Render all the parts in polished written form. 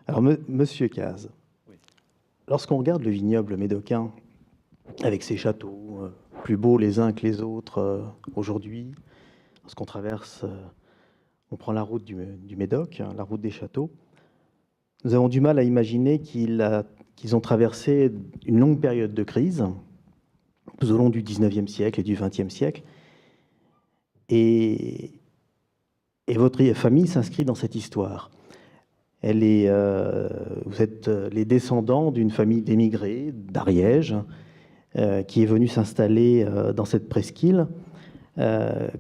Alors, Monsieur Cazes, Oui. lorsqu'on regarde le vignoble médocain, avec ses châteaux, plus beaux les uns que les autres aujourd'hui, lorsqu'on traverse, on prend la route du Médoc, hein, la route des châteaux, nous avons du mal à imaginer qu'ils ont traversé une longue période de crise, tout au long du 19e siècle et du 20e siècle. Et votre famille s'inscrit dans cette histoire. Vous êtes les descendants d'une famille d'émigrés d'Ariège qui est venue s'installer dans cette presqu'île.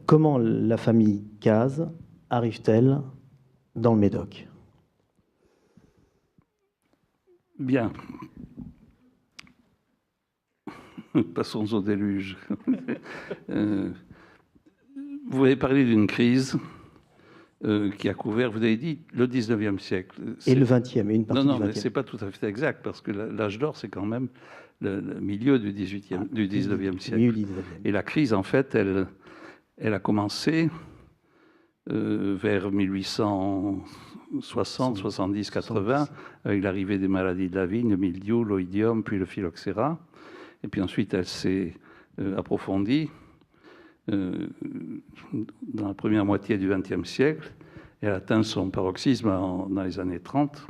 Comment la famille Cazes arrive-t-elle dans le Médoc? Bien. Passons au déluge. Vous avez parlé d'une crise qui a couvert, vous avez dit, le 19e siècle. Et le 20e, et une partie non, du 20e. mais ce n'est pas tout à fait exact, parce que l'âge d'or, c'est quand même le milieu du 19e siècle. Et la crise, en fait, elle a commencé vers 1860, 70, 80, avec l'arrivée des maladies de la vigne, le mildiou, l'oïdium, puis le phylloxéra. Et puis ensuite, elle s'est approfondie dans la première moitié du XXe siècle. Elle atteint son paroxysme dans les années 30.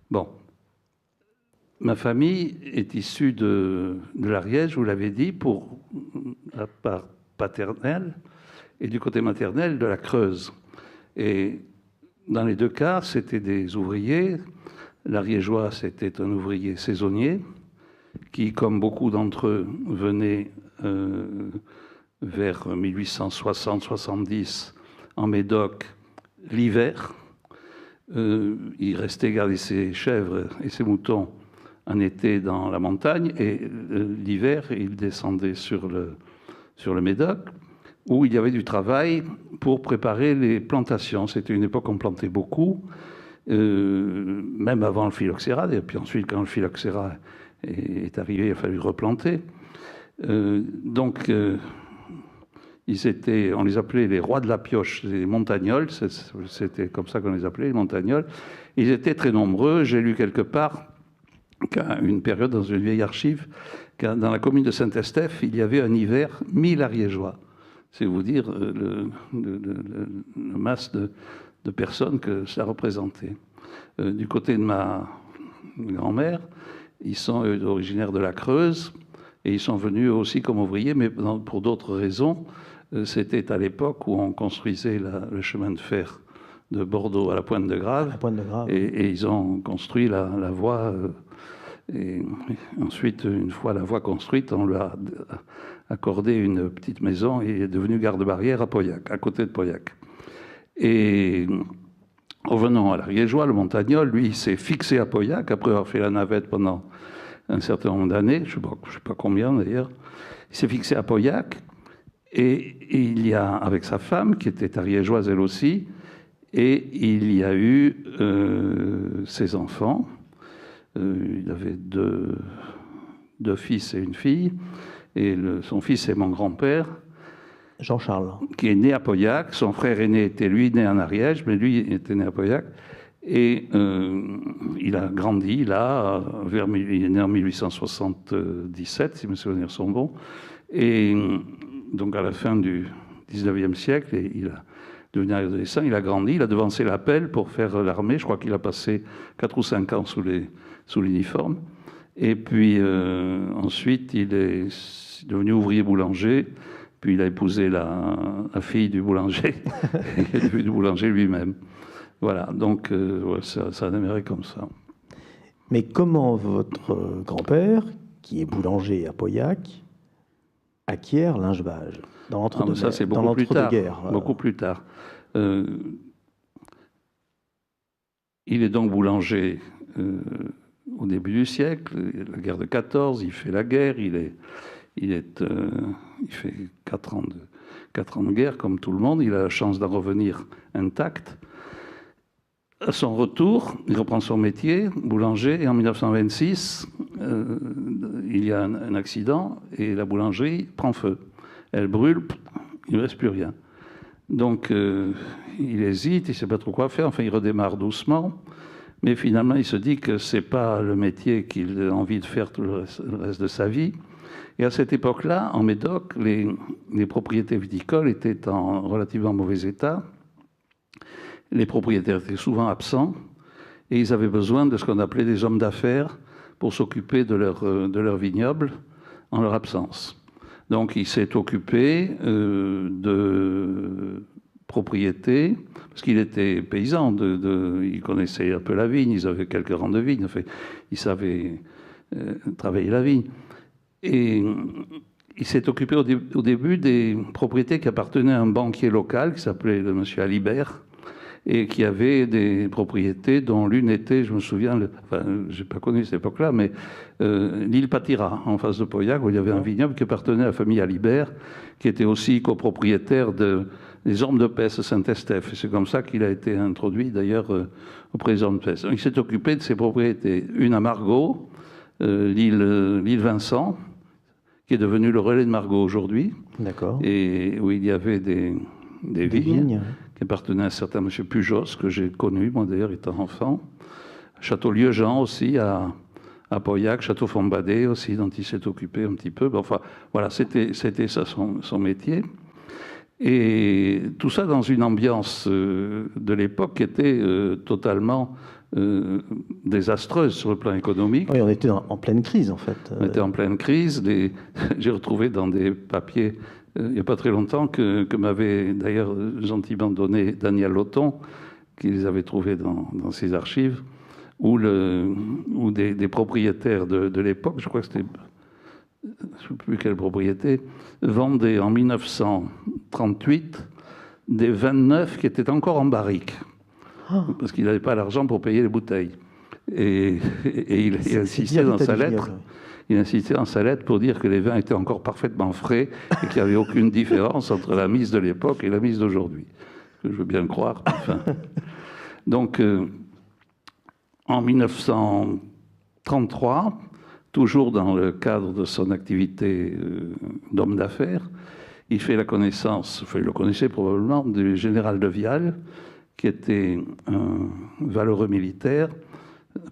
Bon. Ma famille est issue de l'Ariège, vous l'avez dit, pour la part paternelle, et du côté maternel, de la Creuse. Et dans les deux cas, c'était des ouvriers. L'Ariégeois, c'était un ouvrier saisonnier qui, comme beaucoup d'entre eux, venait vers 1860-70 en Médoc l'hiver. Il restait garder ses chèvres et ses moutons en été dans la montagne, et l'hiver, il descendait sur le Médoc, où il y avait du travail pour préparer les plantations. C'était une époque où on plantait beaucoup, même avant le phylloxéra, et puis ensuite, quand le phylloxéra est arrivé, il a fallu replanter. Donc, on les appelait les rois de la pioche, les montagnols, c'était comme ça qu'on les appelait, les montagnols. Ils étaient très nombreux. J'ai lu quelque part qu'à une période, dans une vieille archive, dans la commune de Saint-Estèphe, il y avait un hiver 1000 Ariégeois. C'est vous dire le masse de personnes que ça représentait. Du côté de ma grand-mère, ils sont originaires de la Creuse, et ils sont venus aussi comme ouvriers, mais pour d'autres raisons. C'était à l'époque où on construisait le chemin de fer de Bordeaux à la Pointe de Grave. Et ils ont construit la voie. Et ensuite, une fois la voie construite, on lui a accordé une petite maison et il est devenu garde-barrière à Pauillac, à côté de Pauillac. Et revenons à l'Ariégeois, le montagnol, lui, il s'est fixé à Pauillac après avoir fait la navette pendant un certain nombre d'années, je ne sais pas combien d'ailleurs. Il s'est fixé à Pauillac et il y a, avec sa femme, qui était ariégeoise elle aussi, et il y a eu ses enfants. Il avait deux fils et une fille, et son fils est mon grand-père, Jean-Charles, qui est né à Pauillac. Son frère aîné était lui né en Ariège, mais lui était né à Pauillac. Et il a grandi là, il est né en 1877, si mes souvenirs sont bons. Et donc à la fin du 19e siècle, et il a devenu adolescent, il a grandi, il a devancé l'appel pour faire l'armée. Je crois qu'il a passé 4 ou 5 ans sous l'uniforme. Et puis ensuite, il est devenu ouvrier boulanger. Puis il a épousé la fille du boulanger. Il est devenu boulanger lui-même. Voilà, donc ça a démarré comme ça. Mais comment votre grand-père, qui est boulanger à Pauillac, acquiert Lingebage dans l'entre-deux-guerres? Ça, c'est beaucoup plus tard. Beaucoup plus tard. Il est donc boulanger au début du siècle, la guerre de 14, il fait la guerre, il fait 4 ans de guerre, comme tout le monde. Il a la chance d'en revenir intact. À son retour, il reprend son métier, boulanger, et en 1926, il y a un accident et la boulangerie prend feu. Elle brûle, il ne reste plus rien. Donc, il hésite, il ne sait pas trop quoi faire, enfin, il redémarre doucement. Mais finalement, il se dit que ce n'est pas le métier qu'il a envie de faire tout le reste de sa vie. Et à cette époque-là, en Médoc, les propriétés viticoles étaient en relativement mauvais état. Les propriétaires étaient souvent absents et ils avaient besoin de ce qu'on appelait des hommes d'affaires pour s'occuper de leur vignoble en leur absence. Donc il s'est occupé de propriétés, parce qu'il était paysan, il connaissait un peu la vigne, ils avaient quelques rangs de vigne, enfin, il savait travailler la vigne. Et il s'est occupé au début des propriétés qui appartenaient à un banquier local qui s'appelait le monsieur Alibert, et qui avait des propriétés dont l'une était, je me souviens, enfin, je n'ai pas connu cette époque-là, mais l'île Patira, en face de Pauillac, où il y avait un vignoble qui appartenait à la famille Alibert, qui était aussi copropriétaire des Ormes de Pesse Saint-Estèphe. C'est comme ça qu'il a été introduit, d'ailleurs, auprès des Ormes de Pesse. Donc, il s'est occupé de ces propriétés. Une à Margaux, l'île Vincent, qui est devenue le relais de Margaux aujourd'hui. D'accord. Et où il y avait des vignes qui appartenaient à un certain M. Pujos, que j'ai connu, moi d'ailleurs, étant enfant. Château Lieujean aussi, à Pauillac, Château Fontbadet aussi, dont il s'est occupé un petit peu. Ben, enfin, voilà, c'était ça son métier. Et tout ça dans une ambiance de l'époque qui était totalement désastreuse sur le plan économique. Oui, on était en pleine crise, en fait. On était en pleine crise. J'ai retrouvé dans des papiers, il n'y a pas très longtemps, que m'avait d'ailleurs gentiment donné Daniel Loton, qui les avait trouvés dans ses archives, où des propriétaires de l'époque, je crois que c'était, je ne sais plus quelle propriété, vendaient en 1938 des 29 qui étaient encore en barrique. Parce qu'il n'avait pas l'argent pour payer les bouteilles. Et il insistait dans sa lettre. Il insistait dans sa lettre pour dire que les vins étaient encore parfaitement frais et qu'il n'y avait aucune différence entre la mise de l'époque et la mise d'aujourd'hui. Je veux bien le croire. Enfin. Donc, en 1933, toujours dans le cadre de son activité d'homme d'affaires, il fait la connaissance, enfin, il le connaissait probablement, du général de Vial, qui était un valeureux militaire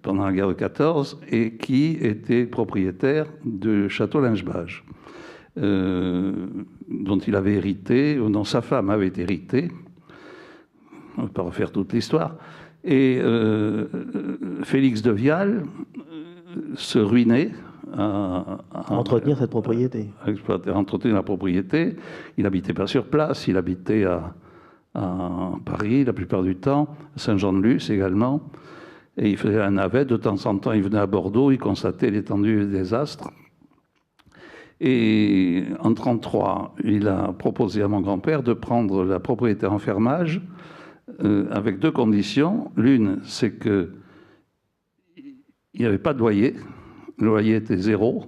pendant la guerre de 14 et qui était propriétaire de Château Lingebage, dont il avait hérité, dont sa femme avait hérité. On ne va pas refaire toute l'histoire. Et Félix de Vial se ruinait à entretenir cette propriété. À entretenir la propriété. Il n'habitait pas sur place, il habitait à Paris la plupart du temps, à Saint-Jean-de-Luz également. Et il faisait la navette, de temps en temps il venait à Bordeaux, il constatait l'étendue des désastres. Et en 1933, il a proposé à mon grand-père de prendre la propriété en fermage avec deux conditions. L'une, c'est qu'il n'y avait pas de loyer, le loyer était zéro.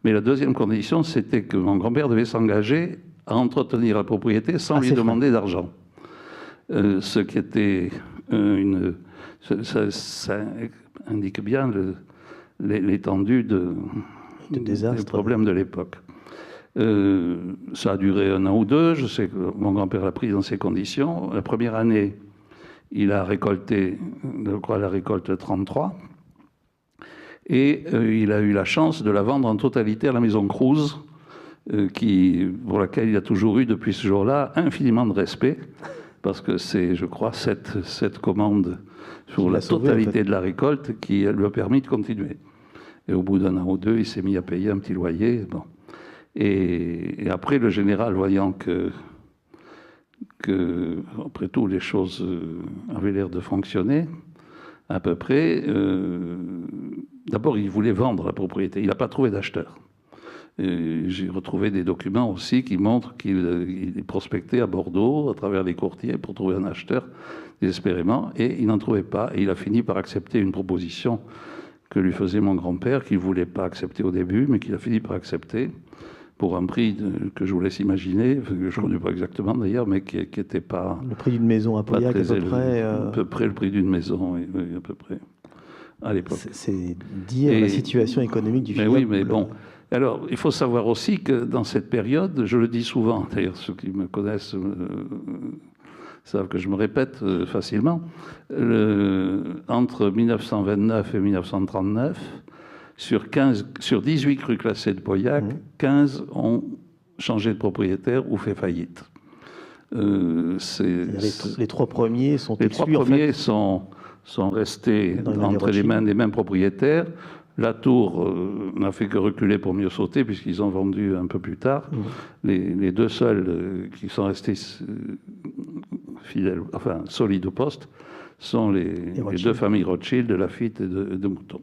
Mais la deuxième condition, c'était que mon grand-père devait s'engager à entretenir la propriété sans lui demander d'argent. Ce qui était ça indique bien l'étendue des problèmes de l'époque. Ça a duré 1 an ou 2. Je sais que mon grand-père l'a pris dans ces conditions. La première année, il a récolté, je crois, la récolte 33. Et il a eu la chance de la vendre en totalité à la maison Cruz, pour laquelle il a toujours eu, depuis ce jour-là, infiniment de respect. Parce que c'est, je crois, cette commande sur la totalité de la récolte qui lui a permis de continuer. Et au bout d'1 an ou 2, il s'est mis à payer un petit loyer. Bon. Et après, le général, voyant que, après tout, les choses avaient l'air de fonctionner, à peu près, d'abord, il voulait vendre la propriété. Il n'a pas trouvé d'acheteur. J'ai retrouvé des documents aussi qui montrent qu'il prospectait à Bordeaux, à travers les courtiers, pour trouver un acheteur, désespérément, et il n'en trouvait pas. Et il a fini par accepter une proposition que lui faisait mon grand-père, qu'il ne voulait pas accepter au début, mais qu'il a fini par accepter, pour un prix que je vous laisse imaginer, que je ne connais pas exactement d'ailleurs, mais qui n'était pas... Le prix d'une maison à Pauillac, à peu près... À peu près le prix d'une maison, oui, à peu près, à l'époque. C'est dire la situation économique du vignoble. Mais oui, mais bon... Alors, il faut savoir aussi que dans cette période, je le dis souvent, d'ailleurs ceux qui me connaissent savent que je me répète facilement. Entre 1929 et 1939, sur 18 crus classés de Pauillac, 15 ont changé de propriétaire ou fait faillite. Les 3 premiers sont Les exclus, 3 premiers en fait, sont restés entre les mains des mêmes propriétaires. La tour n'a fait que reculer pour mieux sauter, puisqu'ils ont vendu un peu plus tard. Les 2 seuls qui sont restés fidèles, enfin solides au poste, sont les 2 familles Rothschild, de Laffitte et de Mouton.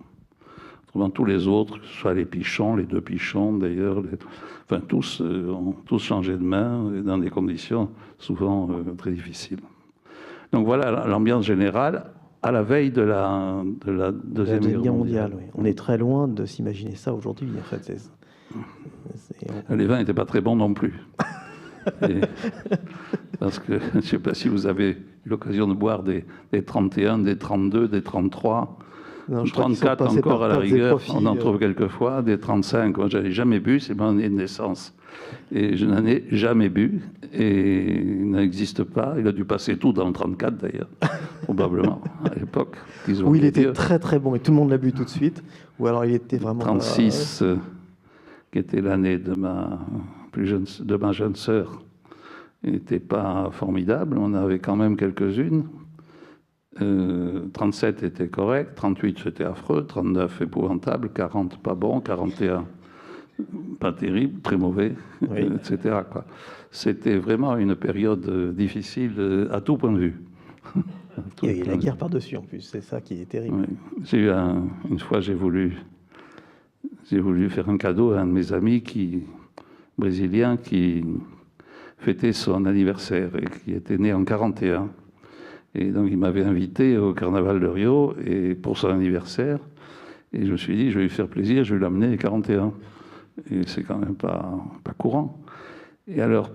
Autrement, tous les autres, que ce soit les Pichon, les 2 Pichon d'ailleurs, enfin tous ont tous changé de main dans des conditions souvent très difficiles. Donc voilà l'ambiance générale à la veille de la Deuxième Guerre mondiale. Oui. On est très loin de s'imaginer ça aujourd'hui, en fait. Les vins n'étaient pas très bons non plus. Parce que je ne sais pas si vous avez eu l'occasion de boire des 31, des 32, des 33... Non, 34 encore à la rigueur, on en trouve quelquefois, des 35, moi je n'en ai jamais bu, c'est mon année de naissance. Et je n'en ai jamais bu, et il n'existe pas, il a dû passer tout dans le 34 d'ailleurs, probablement, à l'époque. Où il était très très bon, et tout le monde l'a bu tout de suite, ou alors il était vraiment... 36, qui était l'année de ma jeune sœur, n'était pas formidable, on avait quand même quelques-unes. 37 était correct, 38 c'était affreux, 39 épouvantable, 40 pas bon, 41 pas terrible, très mauvais, oui. Etc. C'était vraiment une période difficile à tout point de vue. Il y a la guerre par-dessus en plus, c'est ça qui est terrible. Oui. Une fois j'ai voulu faire un cadeau à un de mes amis brésilien qui fêtait son anniversaire et qui était né en 41. Et donc, il m'avait invité au Carnaval de Rio et pour son anniversaire. Et je me suis dit, je vais lui faire plaisir, je vais l'amener à 41. Et c'est quand même pas courant. Et alors,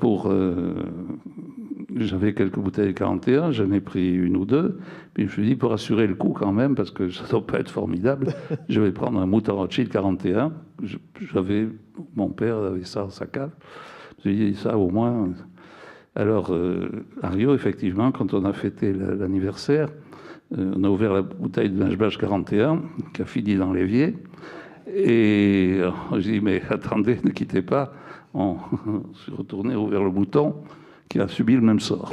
j'avais quelques bouteilles de 41, j'en ai pris 1 ou 2. Puis je me suis dit, pour assurer le coup quand même, parce que ça ne doit pas être formidable, je vais prendre un Mouton Rothschild 41. Mon père avait ça dans sa cave. Je me suis dit, ça au moins... Alors, à Rio, effectivement, quand on a fêté l'anniversaire, on a ouvert la bouteille de Lingebage 41, qui a fini dans l'évier. Et j'ai dit, mais attendez, ne quittez pas. On s'est retourné, ouvert le bouton, qui a subi le même sort.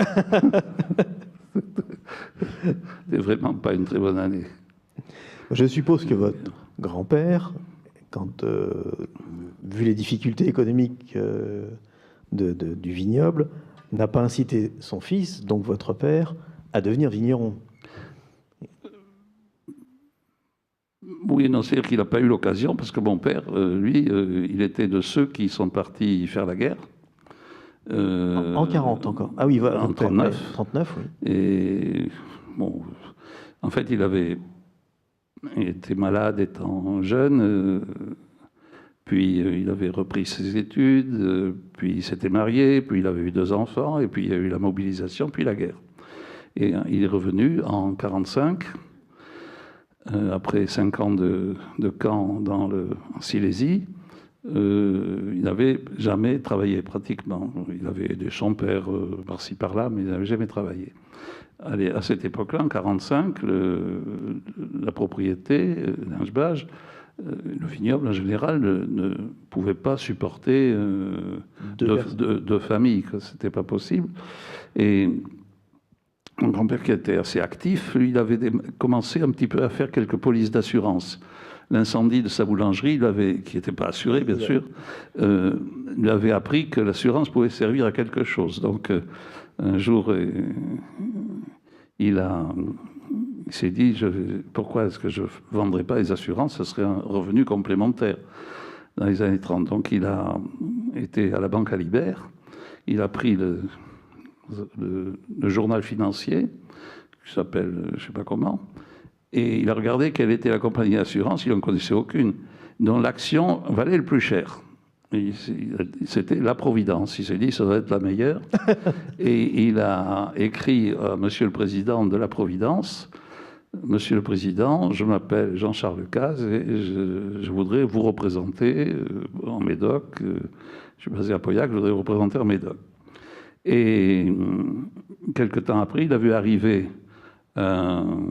C'était vraiment pas une très bonne année. Je suppose que votre grand-père, vu les difficultés économiques du vignoble, n'a pas incité son fils, donc votre père, à devenir vigneron. Oui, non, c'est-à-dire qu'il n'a pas eu l'occasion, parce que mon père, lui, il était de ceux qui sont partis faire la guerre. En 40 encore. Ah oui, en 39. 39, oui. Et bon, en fait, il était malade étant jeune. Puis il avait repris ses études, puis il s'était marié, puis il avait eu 2 enfants, et puis il y a eu la mobilisation, puis la guerre. Et il est revenu en 1945, après 5 ans de camp en Silésie. Il n'avait jamais travaillé pratiquement. Il avait aidé son père par-ci par-là, mais il n'avait jamais travaillé. Allez, à cette époque-là, en 1945, la propriété, Lingebage, le vignoble en général ne pouvait pas supporter 2 familles, ce n'était pas possible. Et mon grand-père, qui était assez actif, lui, il avait commencé un petit peu à faire quelques polices d'assurance. L'incendie de sa boulangerie, qui n'était pas assuré, bien sûr, lui avait appris que l'assurance pouvait servir à quelque chose. Donc, un jour, il s'est dit, pourquoi est-ce que je ne vendrais pas les assurances? Ce serait un revenu complémentaire dans les années 30. Donc il a été à la Banque Alibert, il a pris le journal financier, qui s'appelle je ne sais pas comment, et il a regardé quelle était la compagnie d'assurance, il n'en connaissait aucune, dont l'action valait le plus cher. C'était la Providence. Il s'est dit, ça doit être la meilleure. Et il a écrit à Monsieur le Président de la Providence, Monsieur le Président, je m'appelle Jean-Charles Caz et je voudrais vous représenter en Médoc. Je suis basé à Pauillac, je voudrais vous représenter en Médoc. Et quelque temps après, il a vu arriver un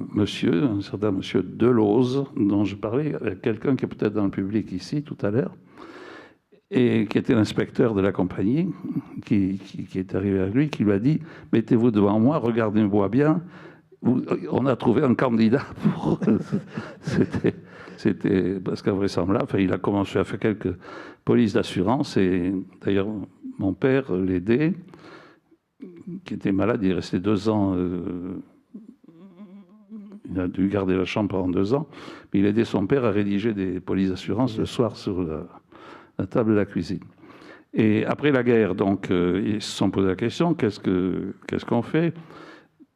certain monsieur Delose, dont je parlais, quelqu'un qui est peut-être dans le public ici tout à l'heure, et qui était l'inspecteur de la compagnie, qui est arrivé à lui, qui lui a dit « Mettez-vous devant moi, regardez-moi bien, on a trouvé un candidat pour... » C'était parce qu'invraisemblable. Enfin, il a commencé à faire quelques polices d'assurance, et d'ailleurs, mon père l'aidait, qui était malade, il est resté 2 ans... il a dû garder la chambre pendant 2 ans, mais il aidait son père à rédiger des polices d'assurance le soir sur la table de la cuisine. Et après la guerre, donc, ils se sont posé la question, qu'est-ce qu'on fait?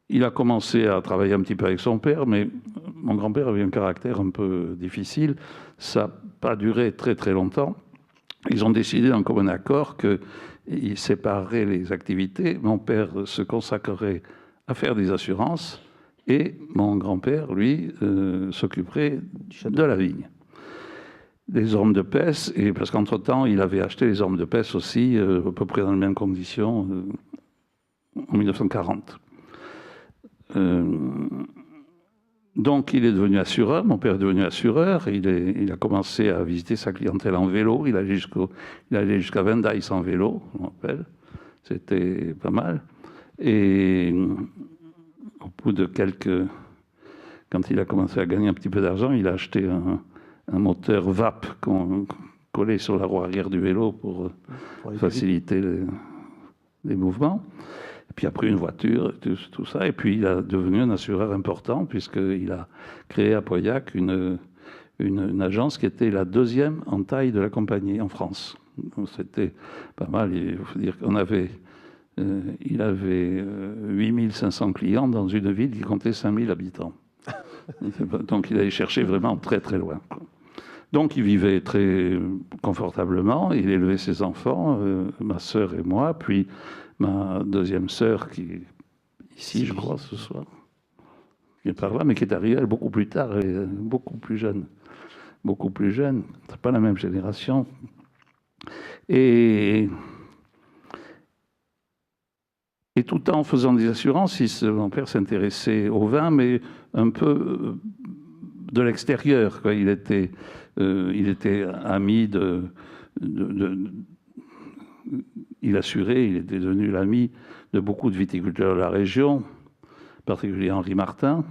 Il a commencé à travailler un petit peu avec son père, mais mon grand-père avait un caractère un peu difficile. Ça n'a pas duré très très longtemps. Ils ont décidé en commun accord qu'ils sépareraient les activités. Mon père se consacrerait à faire des assurances et mon grand-père, lui, s'occuperait de la vigne. Des ormes de pèse, et parce qu'entre-temps, il avait acheté les ormes de pèse aussi, à peu près dans les mêmes conditions, en 1940. Donc, il est devenu assureur, mon père est devenu assureur, il a commencé à visiter sa clientèle en vélo, il allait jusqu'à Vendaïs en vélo, je me rappelle, c'était pas mal. Et au bout de quand il a commencé à gagner un petit peu d'argent, il a acheté un moteur VAP qu'on collait sur la roue arrière du vélo pour faciliter les mouvements. Et puis après une voiture, tout ça. Et puis il a devenu un assureur important puisqu'il a créé à Pauillac une agence qui était la 2e en taille de la compagnie en France. Donc c'était pas mal. Il faut dire qu'on avait... il avait 8500 clients dans une ville qui comptait 5000 habitants. Donc il allait chercher vraiment très très loin. Donc il vivait très confortablement, il élevait ses enfants, ma sœur et moi, puis ma deuxième sœur qui est ici, je crois, ce soir, qui est par là, mais qui est arrivée beaucoup plus tard, elle est beaucoup plus jeune. Beaucoup plus jeune, c'est pas la même génération. Et tout en faisant des assurances, mon père s'intéressait au vin, mais un peu de l'extérieur. Il était ami il assurait, il était devenu l'ami de beaucoup de viticulteurs de la région, en particulier Henri Martin,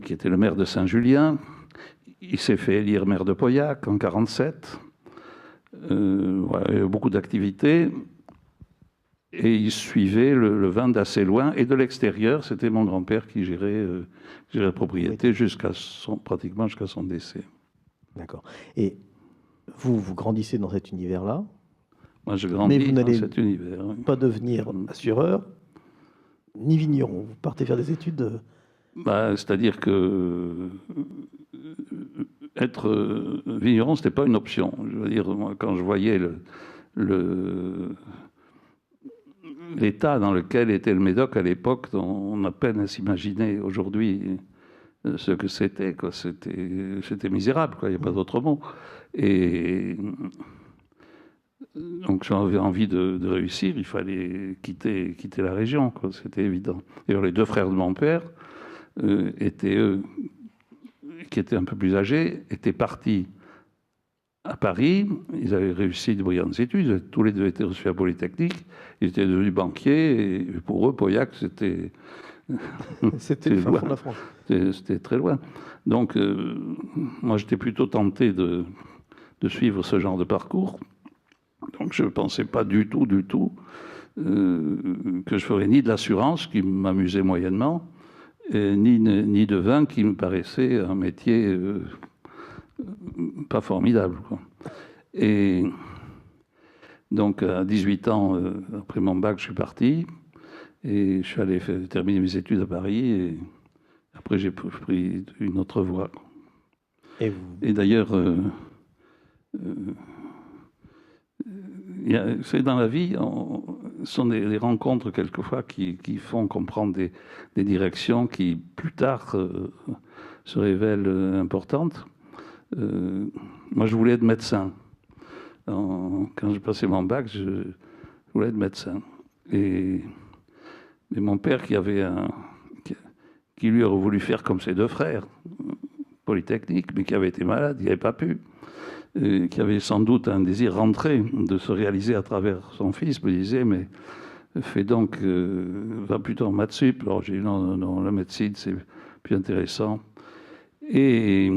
qui était le maire de Saint-Julien. Il s'est fait élire maire de Pauillac en 1947. Voilà, il y a eu beaucoup d'activités. Et il suivait le vin d'assez loin. Et de l'extérieur, c'était mon grand-père qui gérait la propriété pratiquement jusqu'à son décès. D'accord. Et vous grandissez dans cet univers-là? Moi, je grandis dans cet univers. Oui. Pas devenir assureur, ni vigneron. Vous partez faire des études c'est-à-dire que être vigneron, ce n'était pas une option. Je veux dire, moi, quand je voyais l'état dans lequel était le Médoc à l'époque, on a peine à s'imaginer aujourd'hui ce que c'était. C'était misérable, il n'y a pas d'autre mot. Et donc j'avais envie de réussir, il fallait quitter la région, c'était évident. D'ailleurs, les 2 frères de mon père, qui étaient un peu plus âgés, étaient partis à Paris. Ils avaient réussi de brillantes études, tous les 2 étaient reçus à Polytechnique, ils étaient devenus banquiers, et pour eux, Pauillac, c'était... C'était le fin fond de la France. C'était très loin. Donc, moi, j'étais plutôt tenté de suivre ce genre de parcours. Donc, je ne pensais pas du tout que je ferais ni de l'assurance, qui m'amusait moyennement, ni de vin, qui me paraissait un métier pas formidable. Et donc, à 18 ans, après mon bac, je suis parti. Et je suis allé terminer mes études à Paris. Et après, j'ai pris une autre voie. Et d'ailleurs, c'est dans la vie, ce sont des rencontres quelquefois qui font comprendre des directions qui, plus tard, se révèlent importantes. Moi, je voulais être médecin. Quand j'ai passé mon bac, je voulais être médecin. Mais mon père, qui lui aurait voulu faire comme ses deux frères, Polytechnique, mais qui avait été malade, il n'avait pas pu, qui avait sans doute un désir rentré de se réaliser à travers son fils, me disait, mais fais donc, va plutôt en maths sup. Alors j'ai dit non, la médecine c'est plus intéressant. Et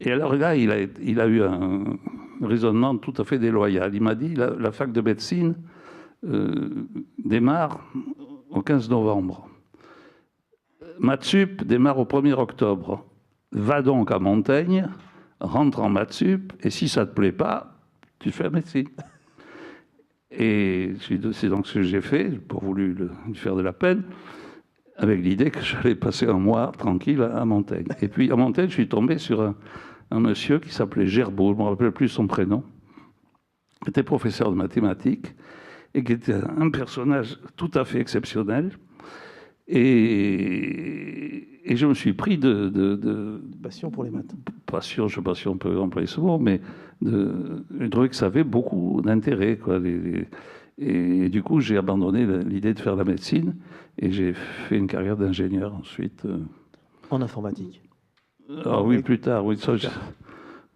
alors là, il a eu un raisonnement tout à fait déloyal. Il m'a dit, la fac de médecine démarre au 15 novembre. Maths sup démarre au 1er octobre. Va donc à Montaigne, rentre en maths sup, et si ça ne te plaît pas, tu fais la médecine. Et c'est donc ce que j'ai fait, j'ai pas voulu lui faire de la peine, avec l'idée que j'allais passer un mois tranquille à Montaigne. Et puis à Montaigne, je suis tombé sur un monsieur qui s'appelait Gerbeau, je ne me rappelle plus son prénom, qui était professeur de mathématiques, et qui était un personnage tout à fait exceptionnel. Et je me suis pris de passion pour les maths. Passion, je ne sais pas si on peut employer ce mot, mais je trouvais que ça avait beaucoup d'intérêt, quoi. Et du coup, j'ai abandonné l'idée de faire la médecine et j'ai fait une carrière d'ingénieur ensuite. En informatique. Ah oui, plus tard, oui.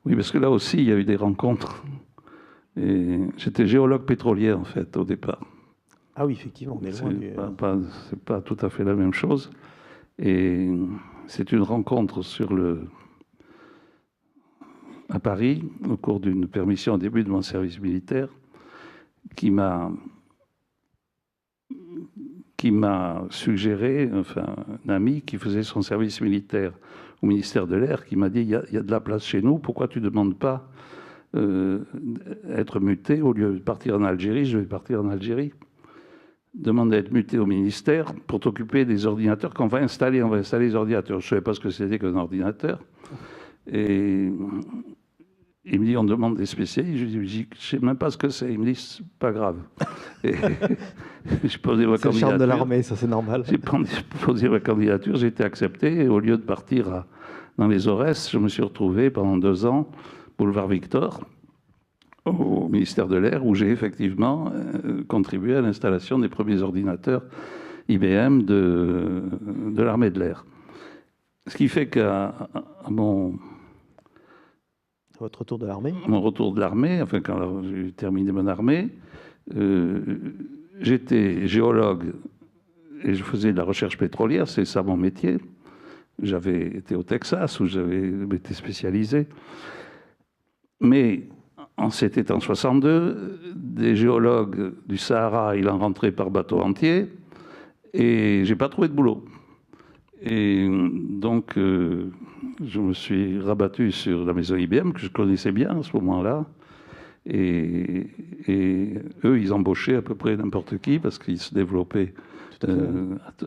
Oui, parce que là aussi, il y a eu des rencontres. Et j'étais géologue pétrolier, en fait, au départ. Ah oui, effectivement, on est loin c'est pas tout à fait la même chose. Et c'est une rencontre à Paris, au cours d'une permission au début de mon service militaire, qui m'a suggéré, enfin, un ami qui faisait son service militaire au ministère de l'Air, qui m'a dit, il y a de la place chez nous, pourquoi tu ne demandes pas être muté au lieu de partir en Algérie? Je vais partir en Algérie. Demande d'être muté au ministère pour t'occuper des ordinateurs qu'on va installer. On va installer les ordinateurs. Je ne savais pas ce que c'était qu'un ordinateur. Et il me dit, on demande des spécialistes. Je dis, je ne sais même pas ce que c'est. Il me dit, c'est pas grave. Et je posais ma candidature. C'est le charme de l'armée, ça c'est normal. J'ai posé ma candidature, j'ai été accepté. Et au lieu de partir dans les Aurès, je me suis retrouvé pendant 2 ans, boulevard Victor, au ministère de l'Air, où j'ai effectivement contribué à l'installation des premiers ordinateurs IBM de l'armée de l'air. Ce qui fait qu'à votre retour de l'armée, mon retour de l'armée, enfin quand j'ai terminé mon armée, j'étais géologue et je faisais de la recherche pétrolière, c'est ça mon métier. J'avais été au Texas où j'avais été spécialisé. Mais c'était en 62, des géologues du Sahara, il en rentrait par bateau entier, et j'ai pas trouvé de boulot. Et donc, je me suis rabattu sur la maison IBM, que je connaissais bien à ce moment-là, et eux, ils embauchaient à peu près n'importe qui, parce qu'ils se développaient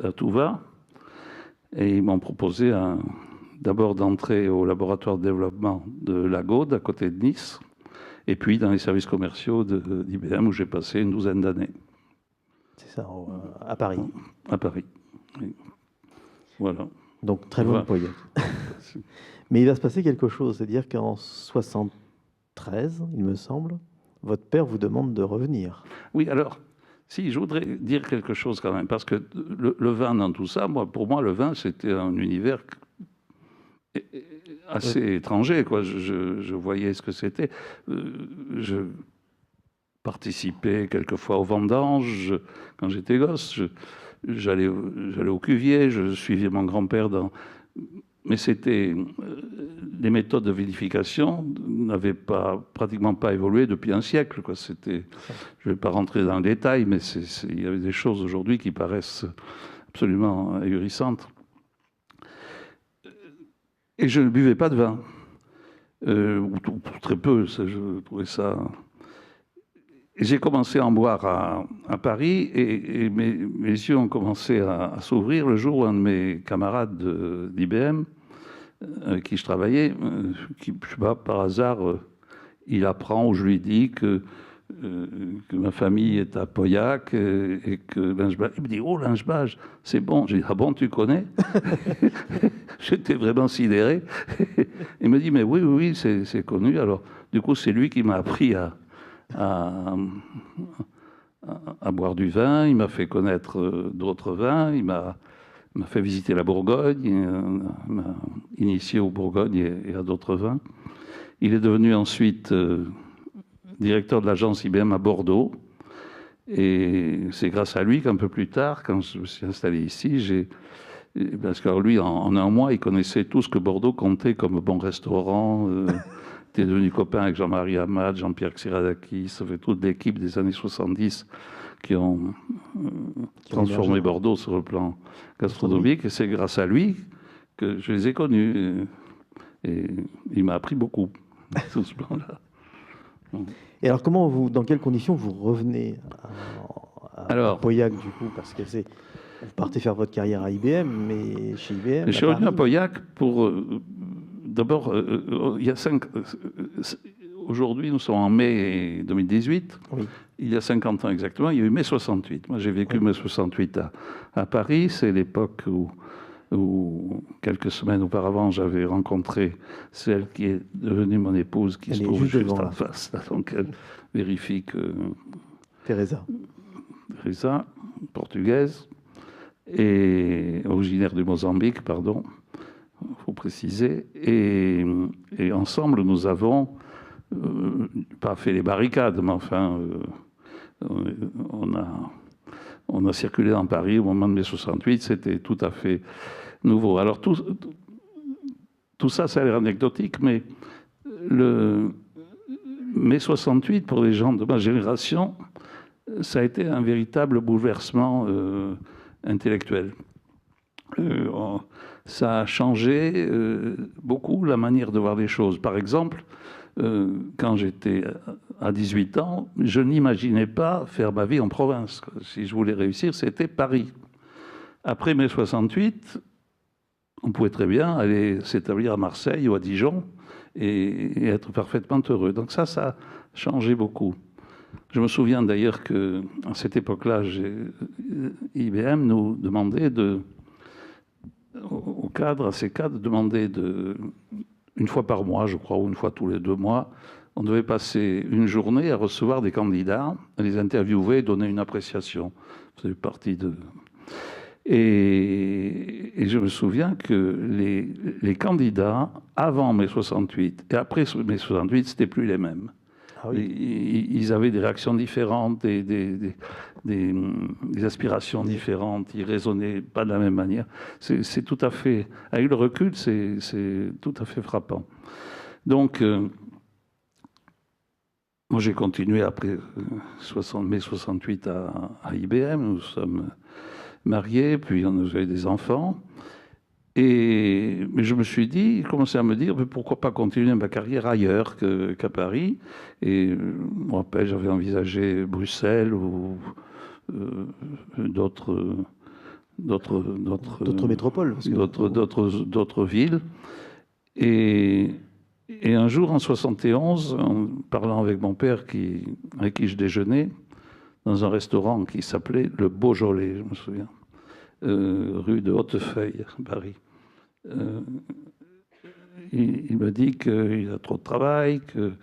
à tout va, et ils m'ont proposé d'abord d'entrer au laboratoire de développement de la Gaude, à côté de Nice, et puis dans les services commerciaux d'IBM, où j'ai passé une 12aine d'années. C'est ça, à Paris. À Paris, oui. Voilà. Donc, très longue période. Mais il va se passer quelque chose, c'est-à-dire qu'en 73, il me semble, votre père vous demande de revenir. Oui, alors, si, je voudrais dire quelque chose quand même, parce que le vin dans tout ça, pour moi, le vin, c'était un univers assez étranger, quoi. Je voyais ce que c'était. Je participais quelquefois aux vendanges quand j'étais gosse. J'allais au cuvier, je suivais mon grand-père dans... Mais c'était... Les méthodes de vinification n'avaient pratiquement pas évolué depuis un siècle, quoi. Je ne vais pas rentrer dans le détail, mais il y avait des choses aujourd'hui qui paraissent absolument ahurissantes. Et je ne buvais pas de vin, ou très peu, je trouvais ça... Et j'ai commencé à en boire à Paris, et mes yeux ont commencé à s'ouvrir le jour où un de mes camarades d'IBM, avec qui je travaillais, qui, je sais pas, par hasard, il apprend, ou je lui dis que ma famille est à Pauillac et que Lingebage. Il me dit, oh, Lingebage, c'est bon. J'ai dit, ah bon, tu connais? J'étais vraiment sidéré. Il me dit, mais oui, c'est connu. Alors, du coup, c'est lui qui m'a appris à à boire du vin, il m'a fait connaître d'autres vins, il m'a fait visiter la Bourgogne, il m'a initié aux Bourgognes et à d'autres vins. Il est devenu ensuite directeur de l'agence IBM à Bordeaux. Et c'est grâce à lui qu'un peu plus tard, quand je me suis installé ici, parce que lui, en un mois, il connaissait tout ce que Bordeaux comptait comme bon restaurant. Il était devenu copain avec Jean-Marie Hamad, Jean-Pierre Xiradakis, ça fait toute l'équipe des années 70 qui ont transformé Bordeaux sur le plan gastronomique. Et c'est grâce à lui que je les ai connus. Et il m'a appris beaucoup sur ce plan-là. Et alors, dans quelles conditions vous revenez à Pauillac, du coup? Parce que vous partez faire votre carrière à IBM, mais chez IBM. Je suis revenu à Pauillac pour. D'abord, il y a aujourd'hui, nous sommes en mai 2018. Oui. Il y a 50 ans exactement, il y a eu mai 68. Moi, j'ai vécu mai 68 à Paris. C'est l'époque où, quelques semaines auparavant, j'avais rencontré celle qui est devenue mon épouse, qui se trouve juste en face. Là, donc, elle vérifie que... Teresa, portugaise, et originaire du Mozambique, pardon, il faut préciser. Et ensemble, nous avons pas fait les barricades, mais enfin, on a circulé dans Paris au moment de mai 68, c'était tout à fait nouveau. Alors tout ça, ça a l'air anecdotique, mais le mai 68, pour les gens de ma génération, ça a été un véritable bouleversement intellectuel. Ça a changé beaucoup la manière de voir les choses. Par exemple, quand j'étais à 18 ans, je n'imaginais pas faire ma vie en province. Si je voulais réussir, c'était Paris. Après mai 68, on pouvait très bien aller s'établir à Marseille ou à Dijon et être parfaitement heureux. Donc ça a changé beaucoup. Je me souviens d'ailleurs qu'à cette époque-là, IBM nous demandait à ces cadres, demandait une fois par mois, je crois, ou une fois tous les 2 mois, on devait passer une journée à recevoir des candidats, à les interviewer et donner une appréciation. Ça fait partie de... Et je me souviens que les candidats, avant mai 68 et après mai 68, c'était plus les mêmes. Ah oui. Ils avaient des réactions différentes, des aspirations différentes, ils raisonnaient pas de la même manière. C'est tout à fait, avec le recul, c'est tout à fait frappant. Donc, moi j'ai continué après mai 68 à IBM, nous sommes mariés, puis on a eu des enfants. Mais je me suis dit, commençais à me dire, mais pourquoi pas continuer ma carrière ailleurs qu'à Paris. Et je me rappelle, j'avais envisagé Bruxelles ou d'autres métropoles, d'autres villes. Et un jour, en 71, en parlant avec mon père, avec qui je déjeunais, dans un restaurant qui s'appelait le Beaujolais, je me souviens. Rue de Hautefeuille, Paris. Il me dit qu'il a trop de travail, que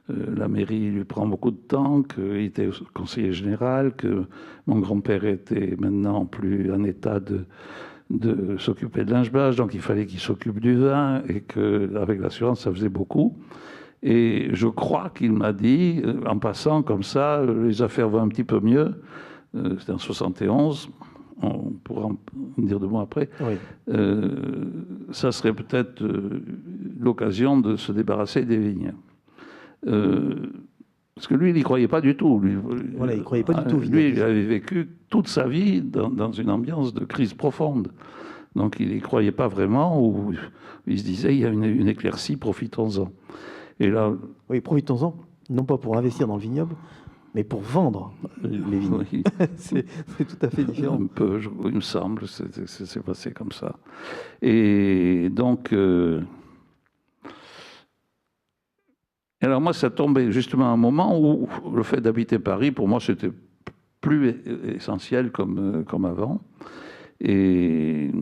la mairie lui prend beaucoup de temps, qu'il était conseiller général, que mon grand-père était maintenant plus en état de s'occuper de linge-bage, donc il fallait qu'il s'occupe du vin, et qu'avec l'assurance, ça faisait beaucoup. Et je crois qu'il m'a dit, en passant comme ça, les affaires vont un petit peu mieux. C'était en 71. On pourra en dire 2 mois après, oui. Ça serait peut-être l'occasion de se débarrasser des vignes. Parce que lui, il n'y croyait pas du tout. Lui, voilà, il ne croyait pas du tout. Lui, il avait vécu toute sa vie dans une ambiance de crise profonde. Donc, il n'y croyait pas vraiment, ou il se disait, il y a une éclaircie, profitons-en. Et là... Oui, profitons-en, non pas pour investir dans le vignoble, mais pour vendre les vignes. Oui. C'est tout à fait différent. Un peu, il me semble, c'est passé comme ça. Et donc, alors moi, ça tombait justement à un moment où le fait d'habiter Paris, pour moi, c'était plus essentiel comme avant. Et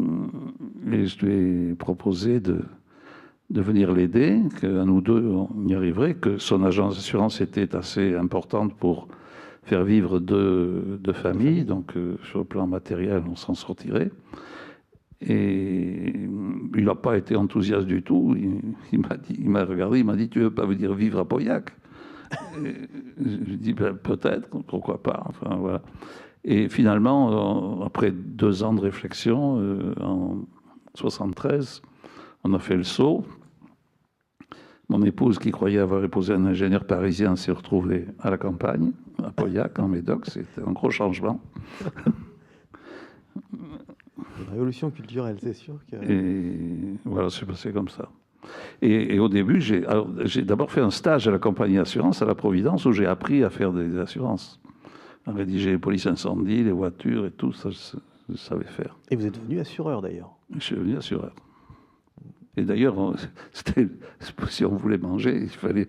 je lui ai proposé de venir l'aider, qu'à nous deux, on y arriverait, que son agence d'assurance était assez importante pour faire vivre deux familles, donc sur le plan matériel, on s'en sortirait. Et il n'a pas été enthousiaste du tout. Il m'a regardé, il m'a dit, tu ne veux pas venir vivre à Pauillac? Je lui ai dit, ben, peut-être, pourquoi pas. Enfin, voilà. Et finalement, après 2 ans de réflexion, en 73, on a fait le saut. Mon épouse, qui croyait avoir épousé un ingénieur parisien, s'est retrouvée à la campagne, à Pauillac, en Médoc. C'était un gros changement. Une révolution culturelle, c'est sûr. Et voilà, c'est passé comme ça. Et au début, j'ai d'abord fait un stage à la compagnie d'assurance, à la Providence, où j'ai appris à faire des assurances. À rédiger les polices incendies, les voitures et tout, ça, je savais faire. Et vous êtes devenu assureur, d'ailleurs. Je suis devenu assureur. Et d'ailleurs, si on voulait manger, il fallait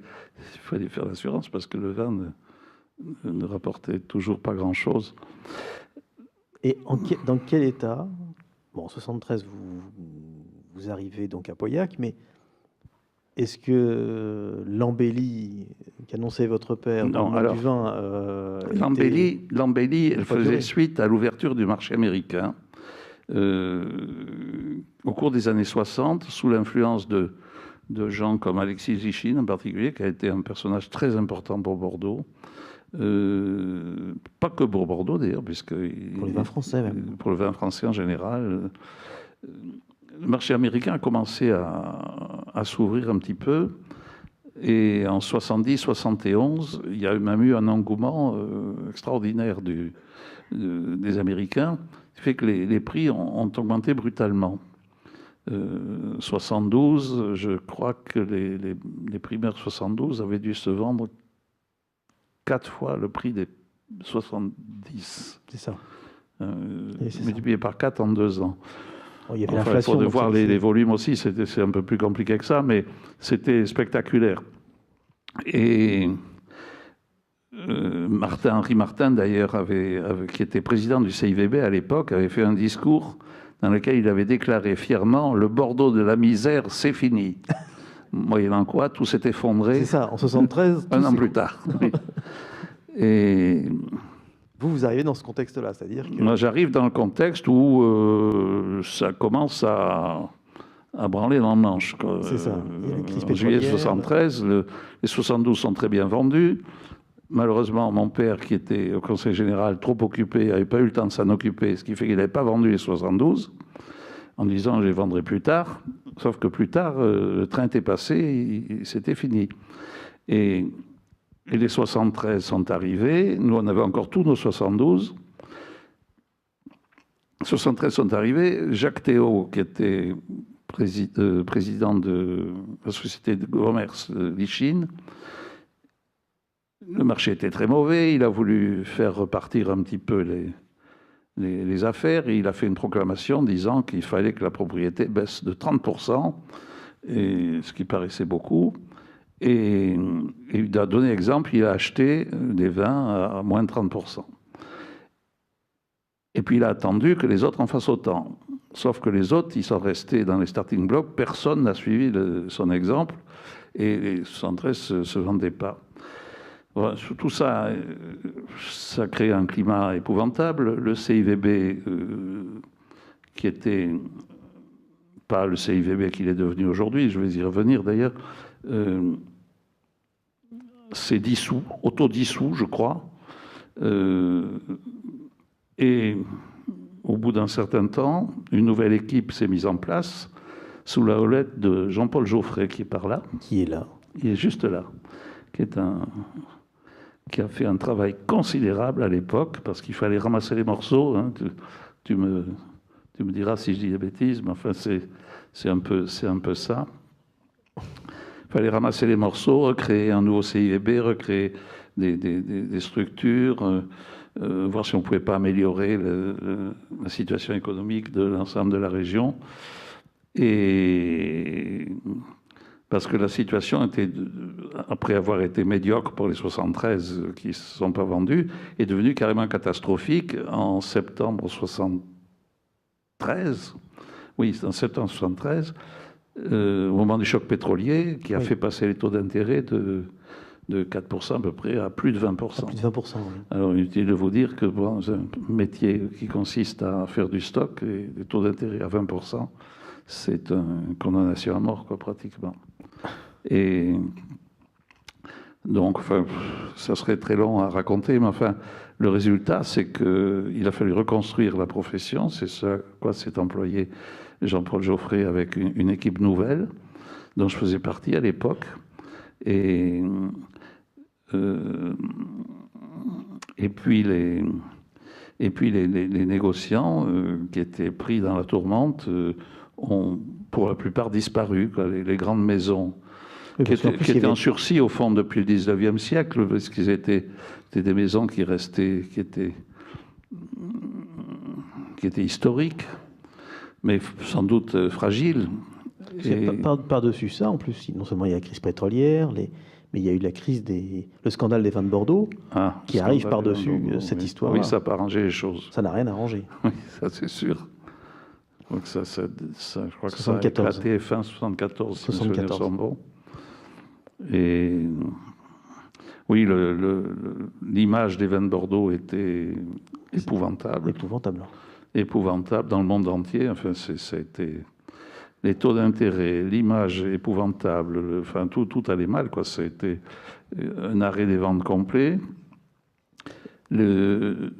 faire l'assurance, parce que le vin ne rapportait toujours pas grand-chose. Et dans quel état, bon, en 73, vous arrivez donc à Pauillac, mais est-ce que l'embellie qu'annonçait votre père Non, dans alors, du vin l'embellie, elle faisait suite à l'ouverture du marché américain. Au cours des années 60, sous l'influence de gens comme Alexis Zichine en particulier, qui a été un personnage très important pour Bordeaux. Pas que pour Bordeaux d'ailleurs, puisque... Pour les vins français même. Pour le vin français en général. Le marché américain a commencé à s'ouvrir un petit peu. Et en 70-71, il y a même eu un engouement extraordinaire des Américains, qui fait que les prix ont augmenté brutalement. 72, je crois que les primeurs 72 avaient dû se vendre 4 fois le prix des 70. C'est ça. Multiplié par 4 en 2 ans. Il y avait enfin, l'inflation. Il faut voir les volumes aussi, c'est un peu plus compliqué que ça, mais c'était spectaculaire. Et Henri Martin, d'ailleurs, qui était président du CIVB à l'époque, avait fait un discours dans lequel il avait déclaré fièrement « Le Bordeaux de la misère, c'est fini ». Moyennant quoi, tout s'est effondré. C'est ça, en 73. Un an plus tard. Oui. Et vous arrivez dans ce contexte-là, c'est-à-dire que... Moi, j'arrive dans le contexte où ça commence à branler dans le manche. C'est ça. En juillet 73, les 72 sont très bien vendus. Malheureusement, mon père, qui était au conseil général trop occupé, n'avait pas eu le temps de s'en occuper, ce qui fait qu'il n'avait pas vendu les 72, en disant « je les vendrai plus tard ». Sauf que plus tard, le train était passé, c'était fini. Et les 73 sont arrivés. Nous, on avait encore tous nos 72. 73 sont arrivés. Jacques Théot, qui était président de la société de commerce Lichine, le marché était très mauvais. Il a voulu faire repartir un petit peu les affaires. Et il a fait une proclamation disant qu'il fallait que la propriété baisse de 30%, et ce qui paraissait beaucoup. Et il a donné exemple, il a acheté des vins à moins de 30%. Et puis il a attendu que les autres en fassent autant. Sauf que les autres, ils sont restés dans les starting blocks, personne n'a suivi son exemple, et les 73 ne se vendaient pas. Voilà, tout ça, ça crée un climat épouvantable. Le CIVB, qui était pas le CIVB qu'il est devenu aujourd'hui, je vais y revenir d'ailleurs, s'est dissous, autodissous, je crois. Et au bout d'un certain temps, une nouvelle équipe s'est mise en place sous la houlette de Jean-Paul Geoffrey, qui est par là. Qui est là. Il est juste là. Qui a fait un travail considérable à l'époque, parce qu'il fallait ramasser les morceaux. Hein. Tu me diras si je dis des bêtises, mais enfin, c'est un peu ça. Il fallait ramasser les morceaux, recréer un nouveau CIVB, recréer des structures, voir si on ne pouvait pas améliorer la situation économique de l'ensemble de la région. Et parce que la situation était, après avoir été médiocre pour les 73 qui ne se sont pas vendus, est devenue carrément catastrophique en septembre 73. Oui, c'est en septembre 73. au moment du choc pétrolier, qui a Oui. fait passer les taux d'intérêt de 4% à peu près à plus de 20%. À plus de 20%, oui. Alors, inutile de vous dire que bon, c'est un métier qui consiste à faire du stock et des taux d'intérêt à 20%, c'est une condamnation à mort, quoi, pratiquement. Et donc, enfin, ça serait très long à raconter, mais enfin, le résultat, c'est qu'il a fallu reconstruire la profession. C'est ça à quoi s'est employé Jean-Paul Geoffrey avec une équipe nouvelle, dont je faisais partie à l'époque. Et puis les négociants qui étaient pris dans la tourmente ont pour la plupart disparu, quoi. Les grandes maisons Oui, qui parce qu'en plus, il y étaient avait- en sursis au fond depuis le 19e siècle, parce qu'ils étaient des maisons qui étaient historiques, mais sans doute fragiles. parce que par-dessus ça, en plus, non seulement il y a la crise pétrolière, mais il y a eu le scandale des vins de Bordeaux, qui arrive scandale, par-dessus non, cette oui. histoire-là. Oui, ça n'a pas arrangé les choses. Ça n'a rien arrangé. Oui, ça c'est sûr. Donc ça, je crois que ça a 74. éclaté fin 74, si mes 74. souvenirs sont bons. Et oui, l'image des vins de Bordeaux était épouvantable. Épouvantable. Épouvantable dans le monde entier. Enfin, ça a été les taux d'intérêt, l'image épouvantable. Enfin, tout allait mal, quoi. Ça a été un arrêt des ventes complet. Le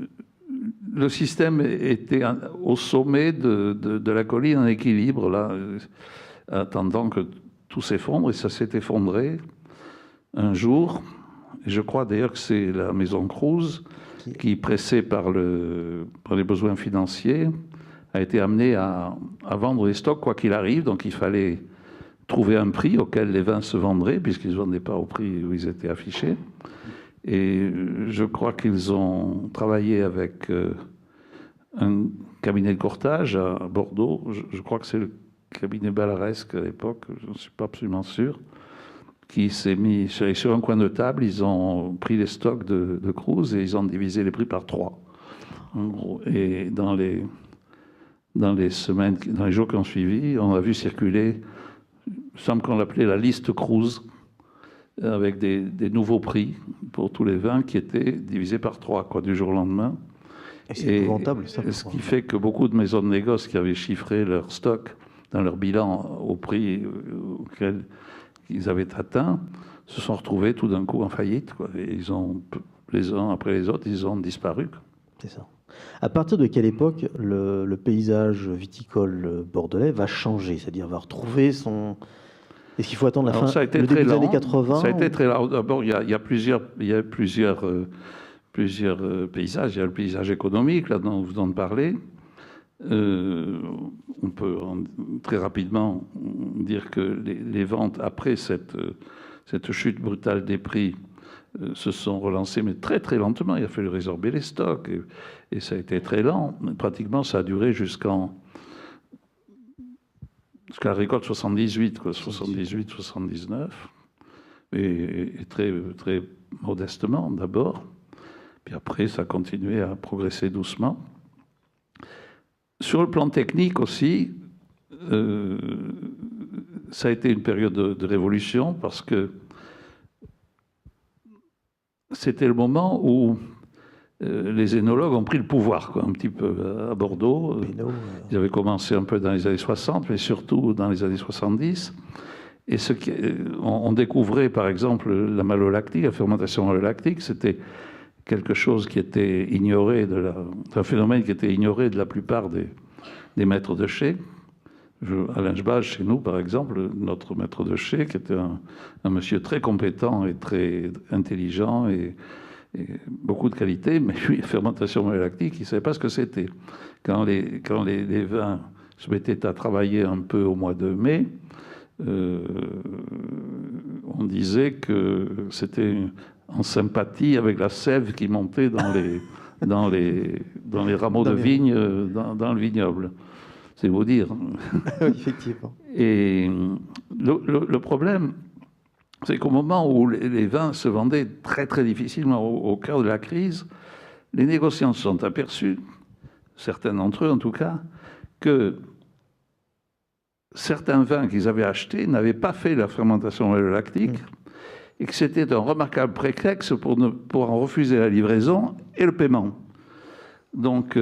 système était au sommet de la colline en équilibre, là, attendant que tout s'effondre, et ça s'est effondré un jour. Et je crois d'ailleurs que c'est la maison Cruz qui, pressée par les besoins financiers, a été amenée à vendre les stocks quoi qu'il arrive. Donc il fallait trouver un prix auquel les vins se vendraient, puisqu'ils ne vendaient pas au prix où ils étaient affichés. Et je crois qu'ils ont travaillé avec un cabinet de courtage à Bordeaux. Je crois que c'est le cabinet Balaresque à l'époque, je ne suis pas absolument sûr, qui s'est mis sur un coin de table. Ils ont pris les stocks de Cruz et ils ont divisé les prix par 3. En gros. Et dans les semaines, dans les jours qui ont suivi, on a vu circuler, il me semble qu'on l'appelait la liste Cruz, avec des nouveaux prix pour tous les vins qui étaient divisés par 3, quoi, du jour au lendemain. Et c'est épouvantable, ça. Ce qui fait que beaucoup de maisons de négoce qui avaient chiffré leur stock dans leur bilan au prix auquel ils avaient atteint se sont retrouvés tout d'un coup en faillite, quoi. Et les uns après les autres, ils ont disparu, quoi. C'est ça. À partir de quelle époque le paysage viticole bordelais va changer, c'est-à-dire va retrouver son... Est-ce qu'il faut attendre la fin, ça a été le très début des lent. années 80 Ça a été très lent. D'abord, il y a plusieurs paysages. Il y a le paysage économique, là, dont vous venez de parler. On peut très rapidement dire que les ventes, après cette chute brutale des prix, se sont relancées, mais très très lentement. Il a fallu résorber les stocks, et ça a été très lent. Pratiquement, ça a duré jusqu'à la récolte 78, 78-79, et très, très modestement d'abord. Puis après, ça a continué à progresser doucement. Sur le plan technique aussi, ça a été une période de révolution, parce que c'était le moment où les énologues ont pris le pouvoir, quoi, un petit peu à Bordeaux. Ils avaient commencé un peu dans les années 60, mais surtout dans les années 70. Et on découvrait, par exemple, la malolactique, la fermentation malolactique, c'était quelque chose qui était ignoré, un phénomène qui était ignoré de la plupart des maîtres de chai. Alain Jbage, chez nous, par exemple, notre maître de chai, qui était un monsieur très compétent et très intelligent et beaucoup de qualité, mais lui, fermentation malolactique, il ne savait pas ce que c'était. Quand les vins se mettaient à travailler un peu au mois de mai, on disait que c'était en sympathie avec la sève qui montait dans les rameaux de vigne dans le vignoble. C'est vous dire. Effectivement. Et le problème, c'est qu'au moment où les vins se vendaient très très difficilement, au cœur de la crise, les négociants se sont aperçus, certains d'entre eux en tout cas, que certains vins qu'ils avaient achetés n'avaient pas fait la fermentation malolactique et que c'était un remarquable prétexte pour en refuser la livraison et le paiement. Donc,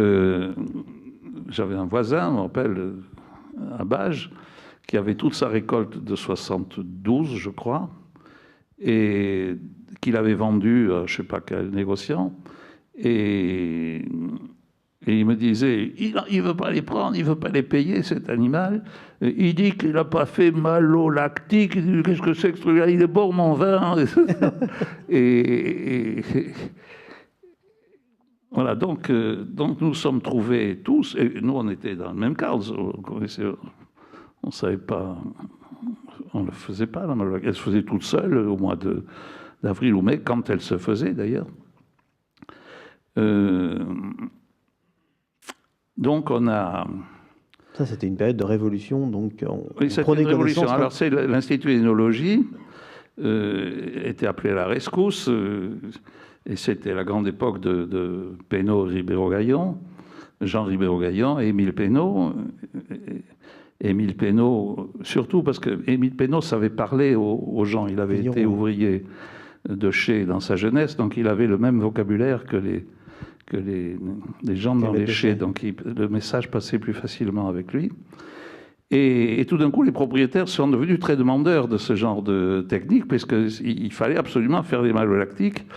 j'avais un voisin, on m'appelle à Bages, qui avait toute sa récolte de 72, je crois, et qu'il avait vendu à je ne sais pas quel négociant. Et il me disait, il ne veut pas les prendre, il ne veut pas les payer, cet animal. Il dit qu'il n'a pas fait malolactique. Il dit, qu'est-ce que c'est que ce truc-là? Il est bon, mon vin. et voilà, donc nous sommes trouvés tous, et nous on était dans le même cas, on ne savait pas, on ne le faisait pas, la malolactique. Elle se faisait toute seule au mois d'avril ou mai, quand elle se faisait d'ailleurs. Donc on a... Ça, c'était une période de révolution, donc oui, c'était une révolution. Alors c'est l'Institut d'énologie était appelé à la rescousse, et c'était la grande époque de Pénaud, Ribéreau-Gaillon, Jean Ribéreau-Gaillon et Émile Pénaud. Émile Pénaud, surtout parce que Émile Pénaud savait parler aux gens. Il avait été ouvrier de chais dans sa jeunesse, donc il avait le même vocabulaire que les gens dans les chais, donc le message passait plus facilement avec lui. Et tout d'un coup, les propriétaires sont devenus très demandeurs de ce genre de technique, puisqu'il fallait absolument faire des malolactiques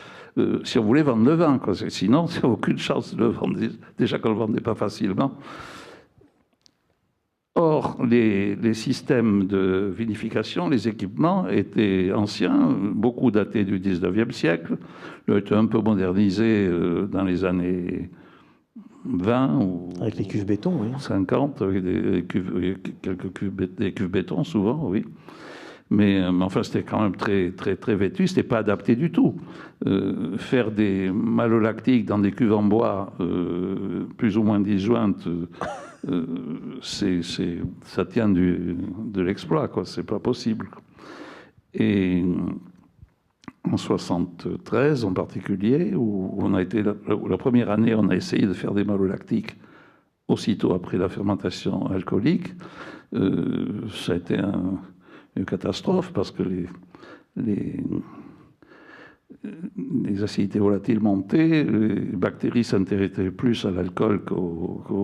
si on voulait vendre le vin, quoi. Sinon, il n'y a aucune chance de le vendre, déjà qu'on ne le vendait pas facilement. Or, les systèmes de vinification, les équipements étaient anciens, beaucoup datés du 19e siècle, ils ont été un peu modernisés dans les années 20 ou avec les cuves béton, oui. 50, avec des cuves béton souvent, oui. Mais enfin, c'était quand même très, très, très vétu, c'était pas adapté du tout. Faire des malolactiques dans des cuves en bois plus ou moins disjointes, ça tient de l'exploit, quoi. C'est pas possible. Et en 73 en particulier, où on a été la première année, on a essayé de faire des malolactiques aussitôt après la fermentation alcoolique. Ça a été une catastrophe parce que les acidités volatiles montaient, les bactéries s'intéressaient plus à l'alcool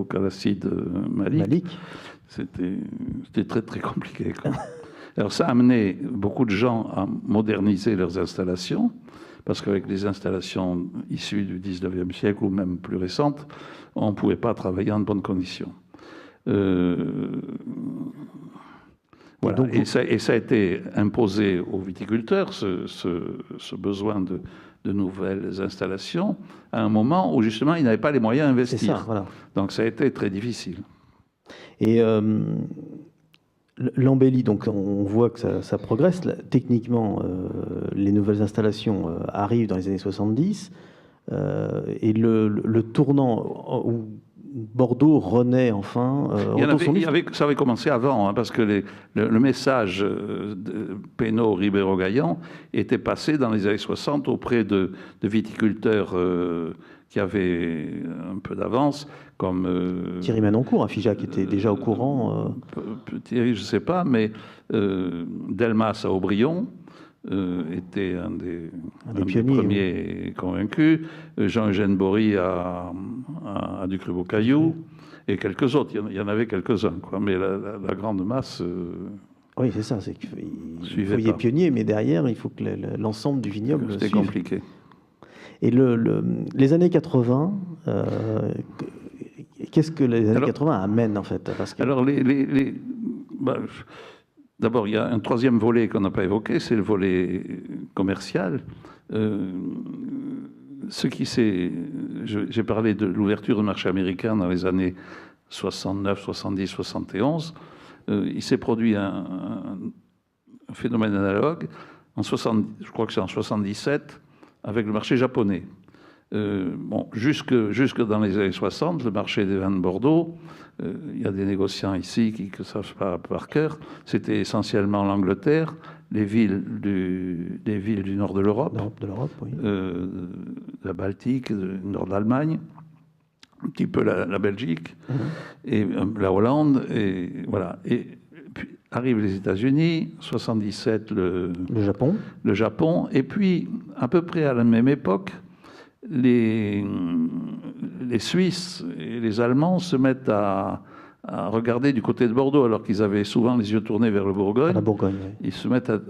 qu'à l'acide malique. C'était très très compliqué, quoi. Alors ça a amené beaucoup de gens à moderniser leurs installations, parce qu'avec les installations issues du 19e siècle ou même plus récentes, on ne pouvait pas travailler en de bonnes conditions. Voilà. Donc, et ça a été imposé aux viticulteurs, ce besoin de nouvelles installations, à un moment où justement ils n'avaient pas les moyens d'investir. Ça, voilà. Donc ça a été très difficile. Et l'embellie, donc on voit que ça progresse. Techniquement, les nouvelles installations arrivent dans les années 70, et le tournant où Bordeaux renaît enfin. Ça avait commencé avant, hein, parce que le message de Pénaud, Ribéreau-Gaillon était passé dans les années 60 auprès de viticulteurs qui avaient un peu d'avance, comme... Thierry Manoncourt, à Figeac, était déjà au courant. Thierry, je ne sais pas, mais Delmas à Aubryon était un des premiers convaincus, Jean-Eugène Bory à Ducreux-Beaucaillou, et quelques autres. Il y en avait quelques-uns, quoi, mais la grande masse... oui, c'est ça. Il faut y être pionnier, mais derrière, il faut que l'ensemble du vignoble suive. C'était compliqué. Et les années 80, qu'est-ce que les années 80 amènent, en fait? Alors, d'abord, il y a un troisième volet qu'on n'a pas évoqué, c'est le volet commercial. J'ai parlé de l'ouverture du marché américain dans les années 69, 70, 71. Il s'est produit un phénomène analogue, je crois que c'est en 77, avec le marché japonais. Jusque dans les années 60, le marché des vins de Bordeaux, il y a des négociants ici qui ne savent pas par cœur, c'était essentiellement l'Angleterre, les villes du nord de l'Europe, oui. La Baltique, le nord de l'Allemagne, un petit peu la Belgique, et la Hollande, et voilà. arrivent les États-Unis, 77 Le Japon. le Japon, et puis à peu près à la même époque, les Suisses et les Allemands se mettent à regarder du côté de Bordeaux, alors qu'ils avaient souvent les yeux tournés vers le Bourgogne. La Bourgogne, oui. Ils se mettent à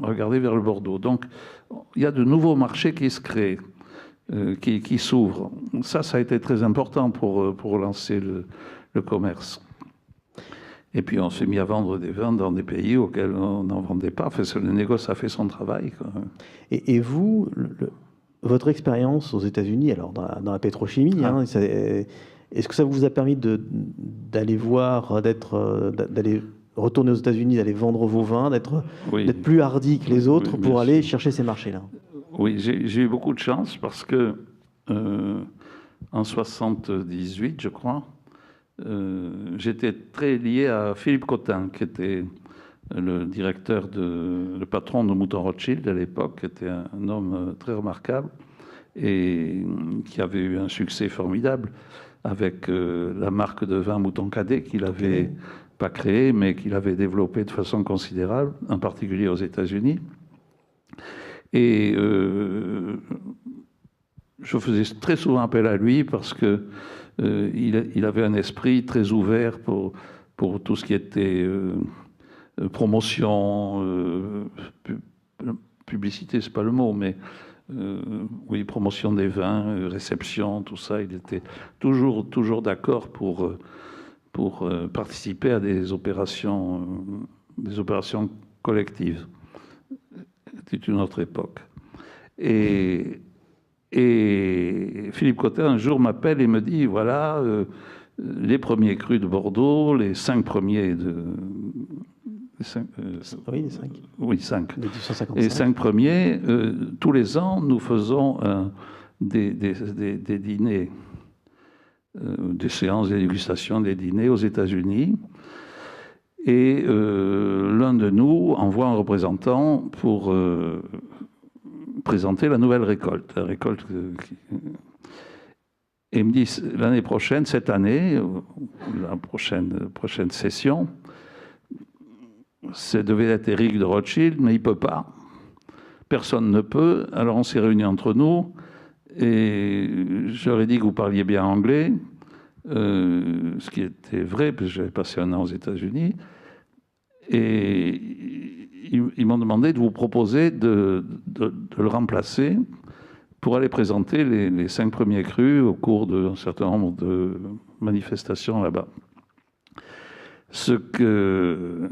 regarder vers le Bordeaux. Donc, il y a de nouveaux marchés qui se créent, qui s'ouvrent. Ça a été très important pour lancer le commerce. Et puis, on s'est mis à vendre des vins dans des pays auxquels on n'en vendait pas. Enfin, le négoce a fait son travail, quoi. Et vous, votre expérience aux États-Unis, alors dans la pétrochimie, hein, est-ce que ça vous a permis d'aller voir, d'aller retourner aux États-Unis, d'aller vendre vos vins, d'être plus hardi que les autres pour aller chercher ces marchés-là? Oui, j'ai eu beaucoup de chance parce que en 78, je crois, j'étais très lié à Philippe Cotin, qui était le patron de Mouton Rothschild à l'époque, qui était un homme très remarquable et qui avait eu un succès formidable avec la marque de vin Mouton Cadet qu'il avait pas créée, mais qu'il avait développée de façon considérable, en particulier aux États-Unis. Et je faisais très souvent appel à lui parce que il avait un esprit très ouvert pour tout ce qui était promotion, publicité, c'est pas le mot, mais oui, promotion des vins, réception, tout ça. Il était toujours d'accord pour participer à des opérations collectives. C'était une autre époque. Et Philippe Cotin, un jour, m'appelle et me dit, voilà, les premiers crus de Bordeaux, les 5 premiers de... oui, les 5. Oui, 5. De 1855. Les 5 premiers, tous les ans, nous faisons des dîners, des séances de dégustation, des dîners aux États-Unis. Et l'un de nous envoie un représentant pour présenter la nouvelle récolte. La récolte et il me dit, l'année prochaine, cette année, la prochaine session, ça devait être Éric de Rothschild, mais il ne peut pas. Personne ne peut. Alors on s'est réunis entre nous et je leur ai dit que vous parliez bien anglais, ce qui était vrai, parce que j'avais passé un an aux États-Unis. Et ils m'ont demandé de vous proposer de le remplacer pour aller présenter les 5 premiers crus au cours d'un certain nombre de manifestations là-bas. Ce que...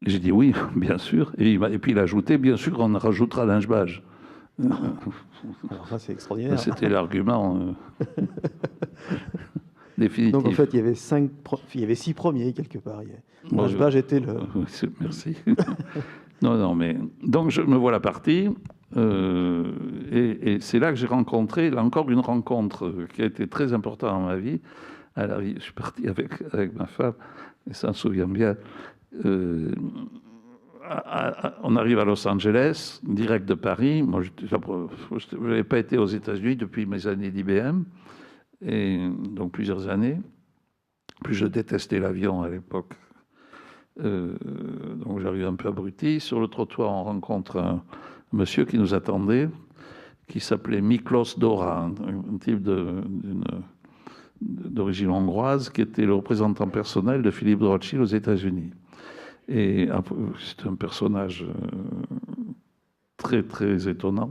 J'ai dit oui, bien sûr. Et puis il a ajouté, bien sûr, on rajoutera linge-bage. Alors ça, c'est extraordinaire. C'était l'argument définitif. Donc en fait, il y avait 6 premiers quelque part. Linge-bage était le... Merci. Non, mais... Donc je me voilà parti. Et c'est là que j'ai rencontré, là encore, une rencontre qui a été très importante dans ma vie. Alors, je suis parti avec ma femme, et ça me souvient bien. On arrive à Los Angeles, direct de Paris. Moi, je n'avais pas été aux États-Unis depuis mes années d'IBM, et donc plusieurs années. Puis je détestais l'avion à l'époque. Donc j'arrive un peu abruti. Sur le trottoir, on rencontre un monsieur qui nous attendait, qui s'appelait Miklos Dora, un type d'origine hongroise, qui était le représentant personnel de Philippe de Rothschild aux États-Unis. Et c'est un personnage très, très étonnant.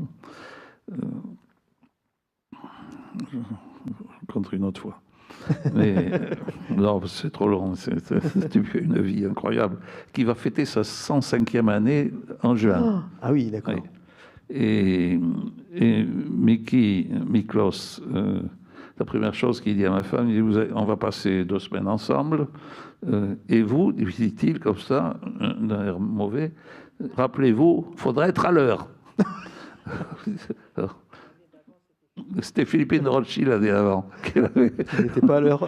Je rencontre une autre fois. Mais non, c'est trop long. C'est une vie incroyable. Qui va fêter sa 105e année en juin. Ah oui, d'accord. Oui. Et Miklos, la première chose qu'il dit à ma femme, il dit, on va passer 2 semaines ensemble. Et vous, dit-il comme ça, d'un air mauvais, rappelez-vous, il faudra être à l'heure. C'était Philippe de Rothschild l'année avant. Il n'était pas à l'heure.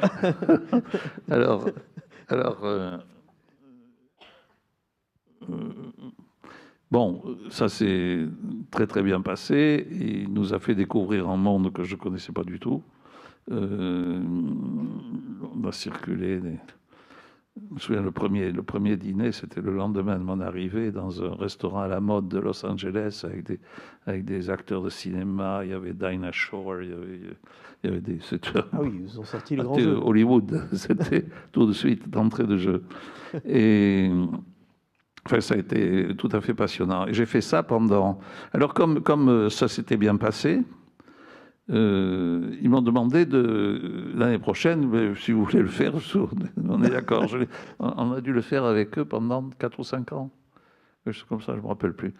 Alors bon, ça s'est très très bien passé. Il nous a fait découvrir un monde que je ne connaissais pas du tout. On a circulé Je me souviens, le premier dîner, c'était le lendemain de mon arrivée dans un restaurant à la mode de Los Angeles avec des acteurs de cinéma. Il y avait Dinah Shore, il y avait des... Ah oui, ils ont sorti le grand jeu. Hollywood, c'était tout de suite d'entrée de jeu. Et enfin, ça a été tout à fait passionnant. Et j'ai fait ça pendant... Alors, comme ça s'était bien passé, ils m'ont demandé l'année prochaine, si vous voulez le faire, on est d'accord. On a dû le faire avec eux pendant 4 ou 5 ans. Comme ça, je ne me rappelle plus.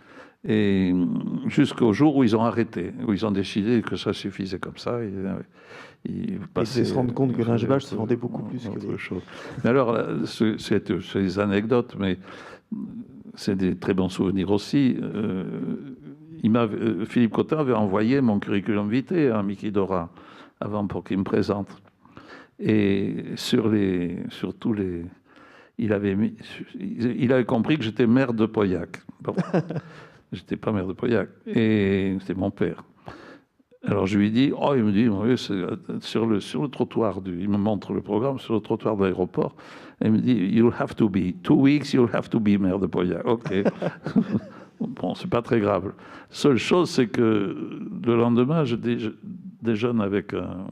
Et jusqu'au jour où ils ont arrêté, où ils ont décidé que ça suffisait comme ça. Ils se rendent compte que Lynch se vendait beaucoup plus que les... choses. Mais alors, c'est des anecdotes, mais c'est des très bons souvenirs aussi. Philippe Cottin avait envoyé mon curriculum vitae à Mickey Dora avant pour qu'il me présente. Et il avait compris que j'étais maire de Pauillac. Bon, j'étais pas maire de Pauillac, et c'était mon père. Alors je lui dis, il me dit, oui, sur le trottoir, il me montre le programme sur le trottoir de l'aéroport, et il me dit, you'll have to be 2 weeks, you'll have to be maire de Pauillac. Ok. Bon, c'est pas très grave. Seule chose, c'est que le lendemain, je déjeune avec un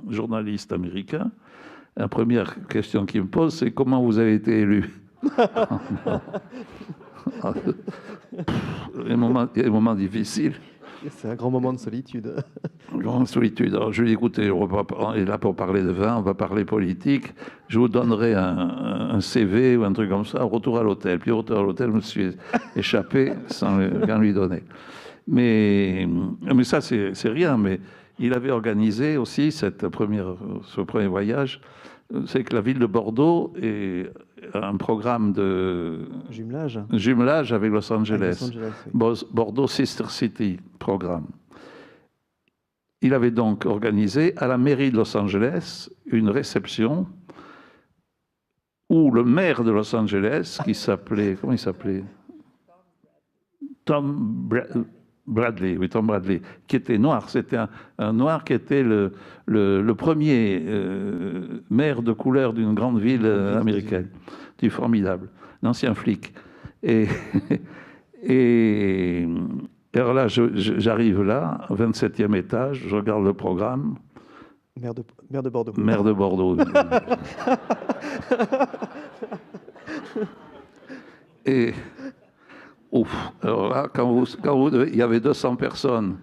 journaliste américain. La première question qu'il me pose, c'est comment vous avez été élu. Les moments difficiles. C'est un grand moment de solitude. Un grand de solitude. Alors je lui ai dit, écoutez, on est là pour parler de vin, on va parler politique. Je vous donnerai un CV ou un truc comme ça, au retour à l'hôtel. Puis au retour à l'hôtel, je me suis échappé sans rien lui donner. Mais ça, c'est rien. Mais il avait organisé aussi ce premier voyage. C'est que la ville de Bordeaux a un programme de jumelage avec Los Angeles. Oui. Bordeaux Sister City programme. Il avait donc organisé à la mairie de Los Angeles une réception où le maire de Los Angeles, qui s'appelait, comment il s'appelait? Tom Bradley, qui était noir. C'était un noir qui était le premier maire de couleur d'une grande ville américaine. Du formidable, un ancien flic. Et alors là, j'arrive là, au 27e étage, je regarde le programme. Maire de Bordeaux. Maire de Bordeaux. Et... Ouf. Alors là, il y avait 200 personnes.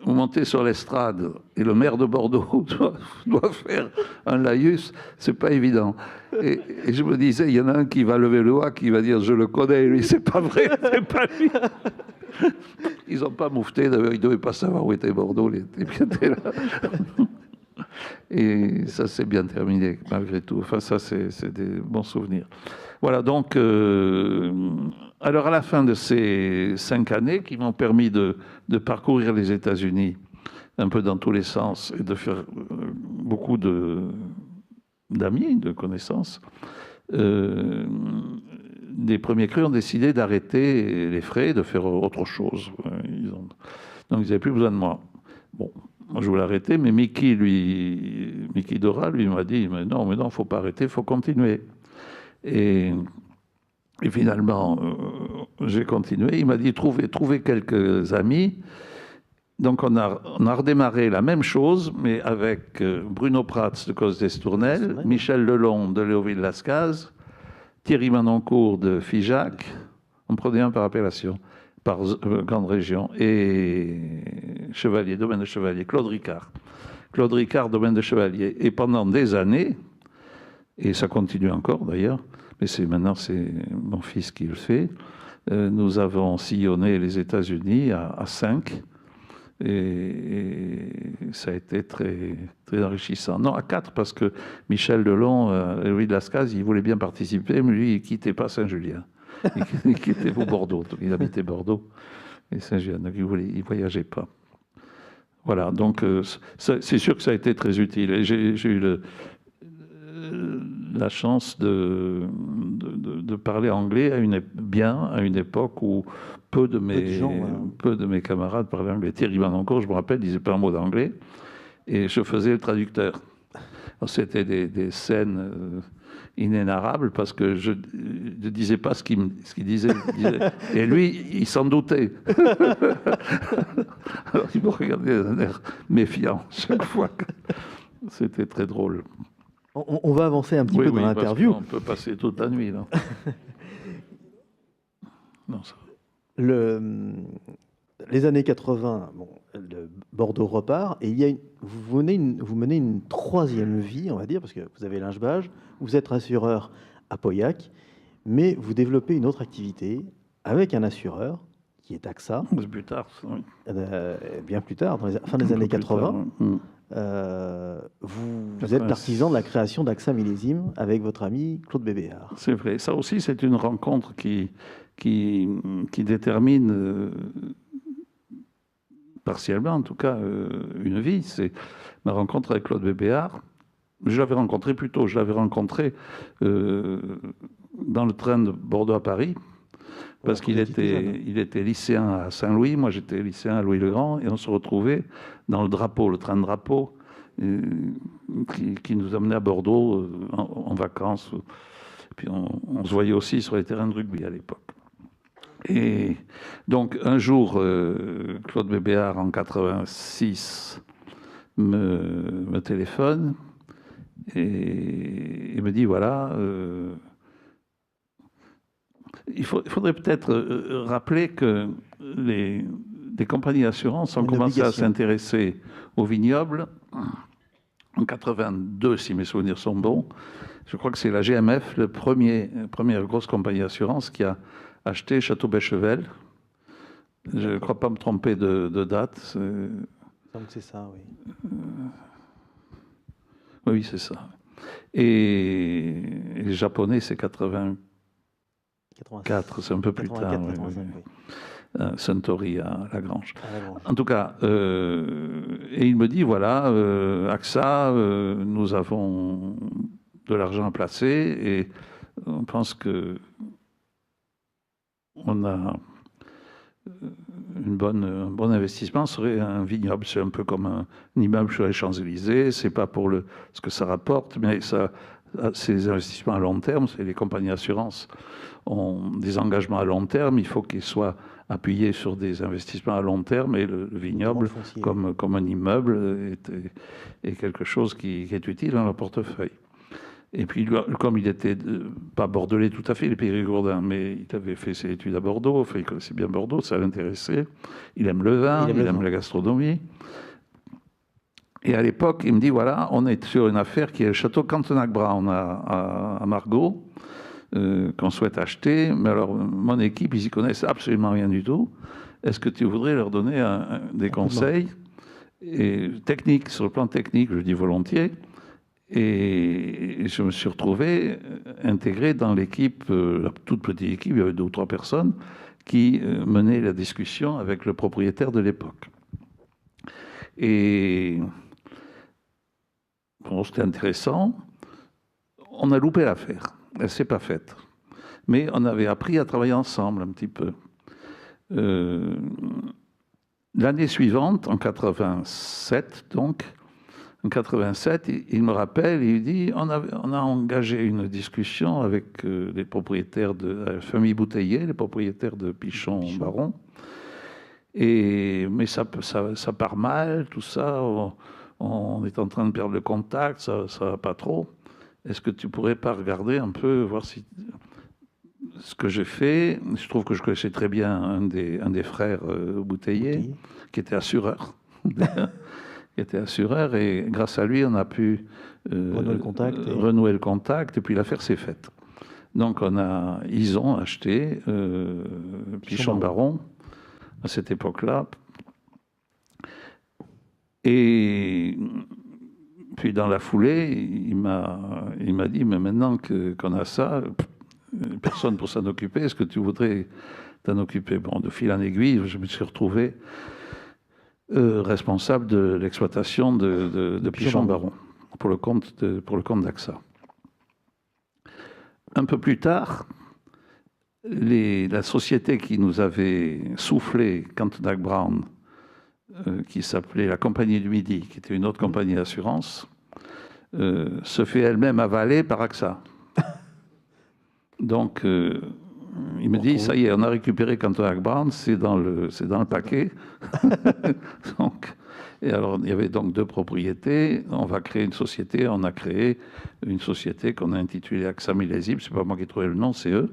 Vous montez sur l'estrade et le maire de Bordeaux doit faire un laïus, c'est pas évident. Et je me disais, il y en a un qui va lever le doigt, qui va dire, je le connais, lui, c'est pas vrai, c'est pas lui. Ils n'ont pas moufté, ils ne devaient pas savoir où était Bordeaux, ils étaient là. Et ça s'est bien terminé, malgré tout. Enfin, ça, c'est des bons souvenirs. Voilà, donc, alors à la fin de ces 5 années qui m'ont permis de parcourir les États-Unis un peu dans tous les sens et de faire beaucoup d'amis, de connaissances, les premiers crus ont décidé d'arrêter les frais, de faire autre chose. Donc, ils n'avaient plus besoin de moi. Bon. Moi, je voulais arrêter, mais Mickey Dora, lui, m'a dit, mais non, il ne faut pas arrêter, il faut continuer. Et finalement, j'ai continué. Il m'a dit, trouvez quelques amis. Donc, on a redémarré la même chose, mais avec Bruno Prats de Cos d'Estournel, Michel Lelon de Léoville-Lascaz, Thierry Manoncourt de Figeac. On prenait un par appellation, par grande région, et Chevalier, domaine de Chevalier, Claude Ricard, domaine de Chevalier. Et pendant des années, et ça continue encore d'ailleurs, mais maintenant c'est mon fils qui le fait, nous avons sillonné les États-Unis à 5, et ça a été très, très enrichissant. Non, à 4, parce que Michel Delon, Louis de Lascaz, il voulait bien participer, mais lui, il ne quittait pas Saint-Julien. Il quittait Bordeaux, il habitait Bordeaux et Saint-Julien, donc il ne voyageait pas. Voilà, donc c'est sûr que ça a été très utile. Et j'ai eu la chance de parler anglais à une époque où peu de mes camarades parlaient anglais. Thierry Manoncourt, je me rappelle, disait pas un mot d'anglais, et je faisais le traducteur. C'était des scènes inénarrables parce que je ne disais pas ce qu'il disait, et lui, il s'en doutait. Alors il me regardait d'un air méfiant chaque fois. C'était très drôle. On va avancer un petit peu dans l'interview. On peut passer toute la nuit, là. Non, ça... Les années 80, bon, Bordeaux repart, et vous menez une troisième vie, on va dire, parce que vous avez Linge-Bage, vous êtes assureur à Pauillac, mais vous développez une autre activité avec un assureur qui est AXA. C'est plus tard, oui. Bien plus tard, dans fin des années 80. Vous êtes l'artisan de la création d'AXA Millésime avec votre ami Claude Bébéard. C'est vrai. Ça aussi, c'est une rencontre qui détermine, partiellement en tout cas, une vie. C'est ma rencontre avec Claude Bébéard. Je l'avais rencontré plus tôt. Je l'avais rencontré dans le train de Bordeaux à Paris, parce qu'il était lycéen à Saint-Louis. Moi, j'étais lycéen à Louis-le-Grand, et on se retrouvait dans le train de drapeau, qui nous amenait à Bordeaux en vacances. Puis on se voyait aussi sur les terrains de rugby à l'époque. Et donc un jour, Claude Bébéard en 86 me téléphone et me dit voilà, il faudrait peut-être rappeler que les compagnies d'assurance ont commencé à s'intéresser au vignoble en 82, si mes souvenirs sont bons. Je crois que c'est la GMF, la première grosse compagnie d'assurance qui a acheté Château Bechevel. Je ne crois pas me tromper de date. Donc c'est ça, oui. Oui, c'est ça. Et les Japonais, c'est 84, c'est un peu plus tard. 85, oui. Suntory à Lagrange. En tout cas, et il me dit, voilà, AXA, nous avons de l'argent à placer et on pense que on a un bon investissement serait un vignoble. C'est un peu comme un immeuble sur les Champs-Élysées. C'est pas pour ce que ça rapporte, mais c'est des investissements à long terme. C'est les compagnies d'assurance ont des engagements à long terme. Il faut qu'ils soient appuyés sur des investissements à long terme, et le vignoble, comme un immeuble, est quelque chose qui est utile dans leur portefeuille. Et puis, comme il n'était pas bordelais tout à fait, il est périgourdin, mais il avait fait ses études à Bordeaux, enfin, il connaissait bien Bordeaux, ça l'intéressait. Il aime le vin, il aime la gastronomie. Et à l'époque, il me dit, voilà, on est sur une affaire qui est le château Cantenac-Brown à Margaux, qu'on souhaite acheter. Mais alors, mon équipe, ils y connaissent absolument rien du tout. Est-ce que tu voudrais leur donner des conseils techniques, sur le plan technique, je dis volontiers. Et je me suis retrouvé intégré dans l'équipe, la toute petite équipe, il y avait 2 ou 3 personnes, qui menaient la discussion avec le propriétaire de l'époque. Et bon, c'était intéressant. On a loupé l'affaire, elle ne s'est pas faite. Mais on avait appris à travailler ensemble un petit peu. L'année suivante, en 87 donc, en 87, il me rappelle, il dit, on a engagé une discussion avec les propriétaires de la famille Bouteiller, les propriétaires de Pichon-Baron. Mais ça part mal, tout ça. On est en train de perdre le contact, ça va pas trop. Est-ce que tu pourrais pas regarder un peu, voir si ce que j'ai fait? Je trouve que je connaissais très bien un des frères Bouteiller, qui était assureur. Et grâce à lui, on a pu renouer le contact, et puis l'affaire s'est faite. Donc ils ont acheté Pichon-Baron à cette époque-là. Et puis dans la foulée, il m'a dit, mais maintenant qu'on a ça, personne pour s'en occuper, est-ce que tu voudrais t'en occuper? Bon, de fil en aiguille, je me suis retrouvé responsable de l'exploitation de Pichon-Baron pour le compte d'AXA. Un peu plus tard, la société qui nous avait soufflé Cantenac-Brown, qui s'appelait la Compagnie du Midi, qui était une autre compagnie d'assurance, se fait elle-même avaler par AXA. Donc, il me dit, ça y est, on a récupéré Canton Brown, c'est dans le paquet. Donc, et alors, il y avait donc 2 propriétés. On va créer une société. On a créé une société qu'on a intitulée AXA Millésime. C'est pas moi qui ai trouvé le nom, c'est eux.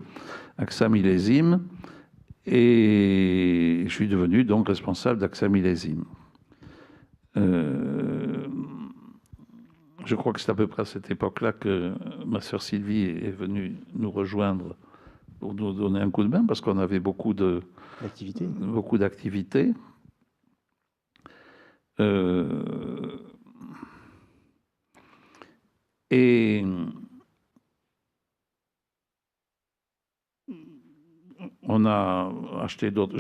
AXA Millésime. Et je suis devenu donc responsable d'AXA Millésime. Je crois que c'est à peu près à cette époque-là que ma sœur Sylvie est venue nous rejoindre pour nous donner un coup de main, parce qu'on avait beaucoup d'activités. Et on a acheté d'autres.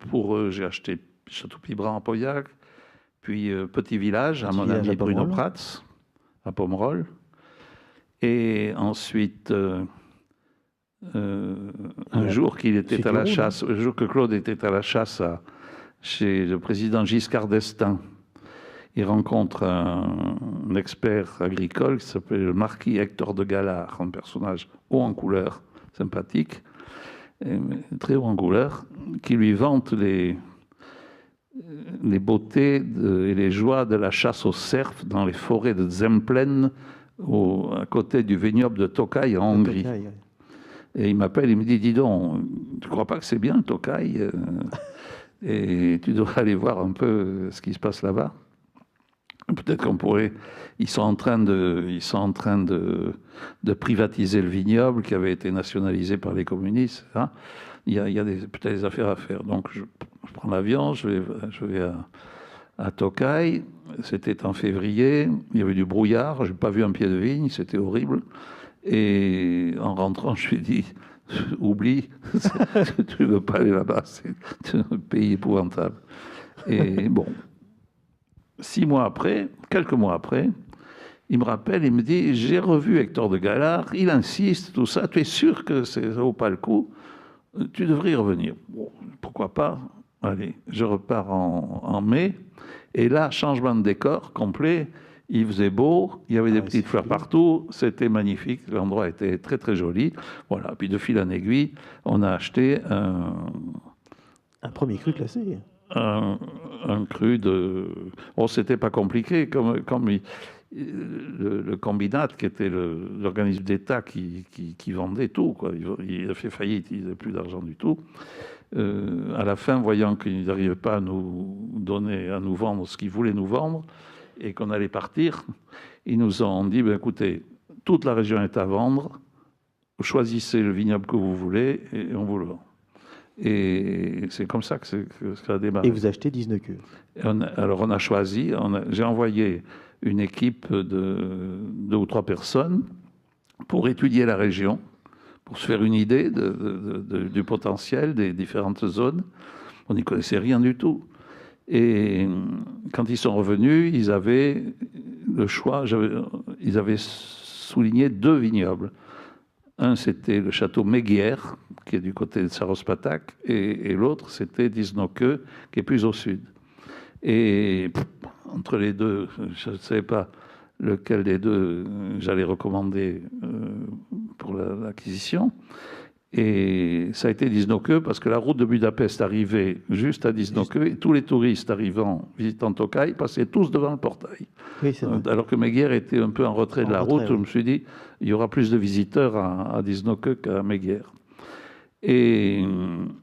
Pour eux, j'ai acheté Château-Pibran à Pauillac, puis Petit Village à mon ami Bruno Prats, à Pomerol. Et ensuite, un jour qu'il était à la chasse, un jour que Claude était à la chasse chez le président Giscard d'Estaing, il rencontre un expert agricole qui s'appelle le marquis Hector de Galard, un personnage haut en couleur, sympathique, très haut en couleur, qui lui vante les beautés et les joies de la chasse au cerf dans les forêts de Zemplen, à côté du vignoble de Tokaj en Hongrie. Et il m'appelle, il me dit, dis donc, tu ne crois pas que c'est bien Tokaj et tu devrais aller voir un peu ce qui se passe là-bas. Peut-être qu'on pourrait... Ils sont en train de privatiser le vignoble qui avait été nationalisé par les communistes. Hein. Il y a peut-être des affaires à faire. Donc je prends l'avion, je vais à Tokaj. C'était en février. Il y avait du brouillard. Je n'ai pas vu un pied de vigne. C'était horrible. Et en rentrant, je lui ai dit, oublie, tu ne veux pas aller là-bas. C'est un pays épouvantable. Et bon... quelques mois après, il me rappelle, il me dit, j'ai revu Hector de Galard, il insiste, tout ça, tu es sûr que ça vaut pas le coup, tu devrais y revenir. Bon, pourquoi pas? Allez, je repars en mai, et là, changement de décor complet, il faisait beau, il y avait des petites fleurs partout, c'était magnifique, l'endroit était très très joli. Voilà, puis de fil en aiguille, on a acheté un premier cru classé. Un cru de... Oh, c'était pas compliqué, comme le combinat, qui était l'organisme d'État qui vendait tout, quoi. Il a fait faillite, il n'avait plus d'argent du tout. À la fin, voyant qu'ils n'arrivaient pas à nous vendre ce qu'ils voulaient nous vendre, et qu'on allait partir, ils nous ont dit, ben, écoutez, toute la région est à vendre, choisissez le vignoble que vous voulez, et on vous le vend. Et c'est comme ça que ça a démarré. Et vous achetez 19 queues. Alors on a choisi, j'ai envoyé une équipe de 2 ou 3 personnes pour étudier la région, pour se faire une idée du potentiel des différentes zones. On n'y connaissait rien du tout. Et quand ils sont revenus, ils avaient le choix, ils avaient souligné 2 vignobles. Un, c'était le château Méguière, qui est du côté de Saros-Patak, et l'autre, c'était Disnoque, qui est plus au sud. Et entre les deux, je ne savais pas lequel des deux j'allais recommander pour l'acquisition. Et ça a été Disnoque, parce que la route de Budapest arrivait juste à Disnoque, et tous les touristes arrivant, visitant Tokaj, passaient tous devant le portail. Oui, alors que Méguière était un peu en retrait de la route, oui. Je me suis dit, il y aura plus de visiteurs à Disnoque qu'à Méguière. Et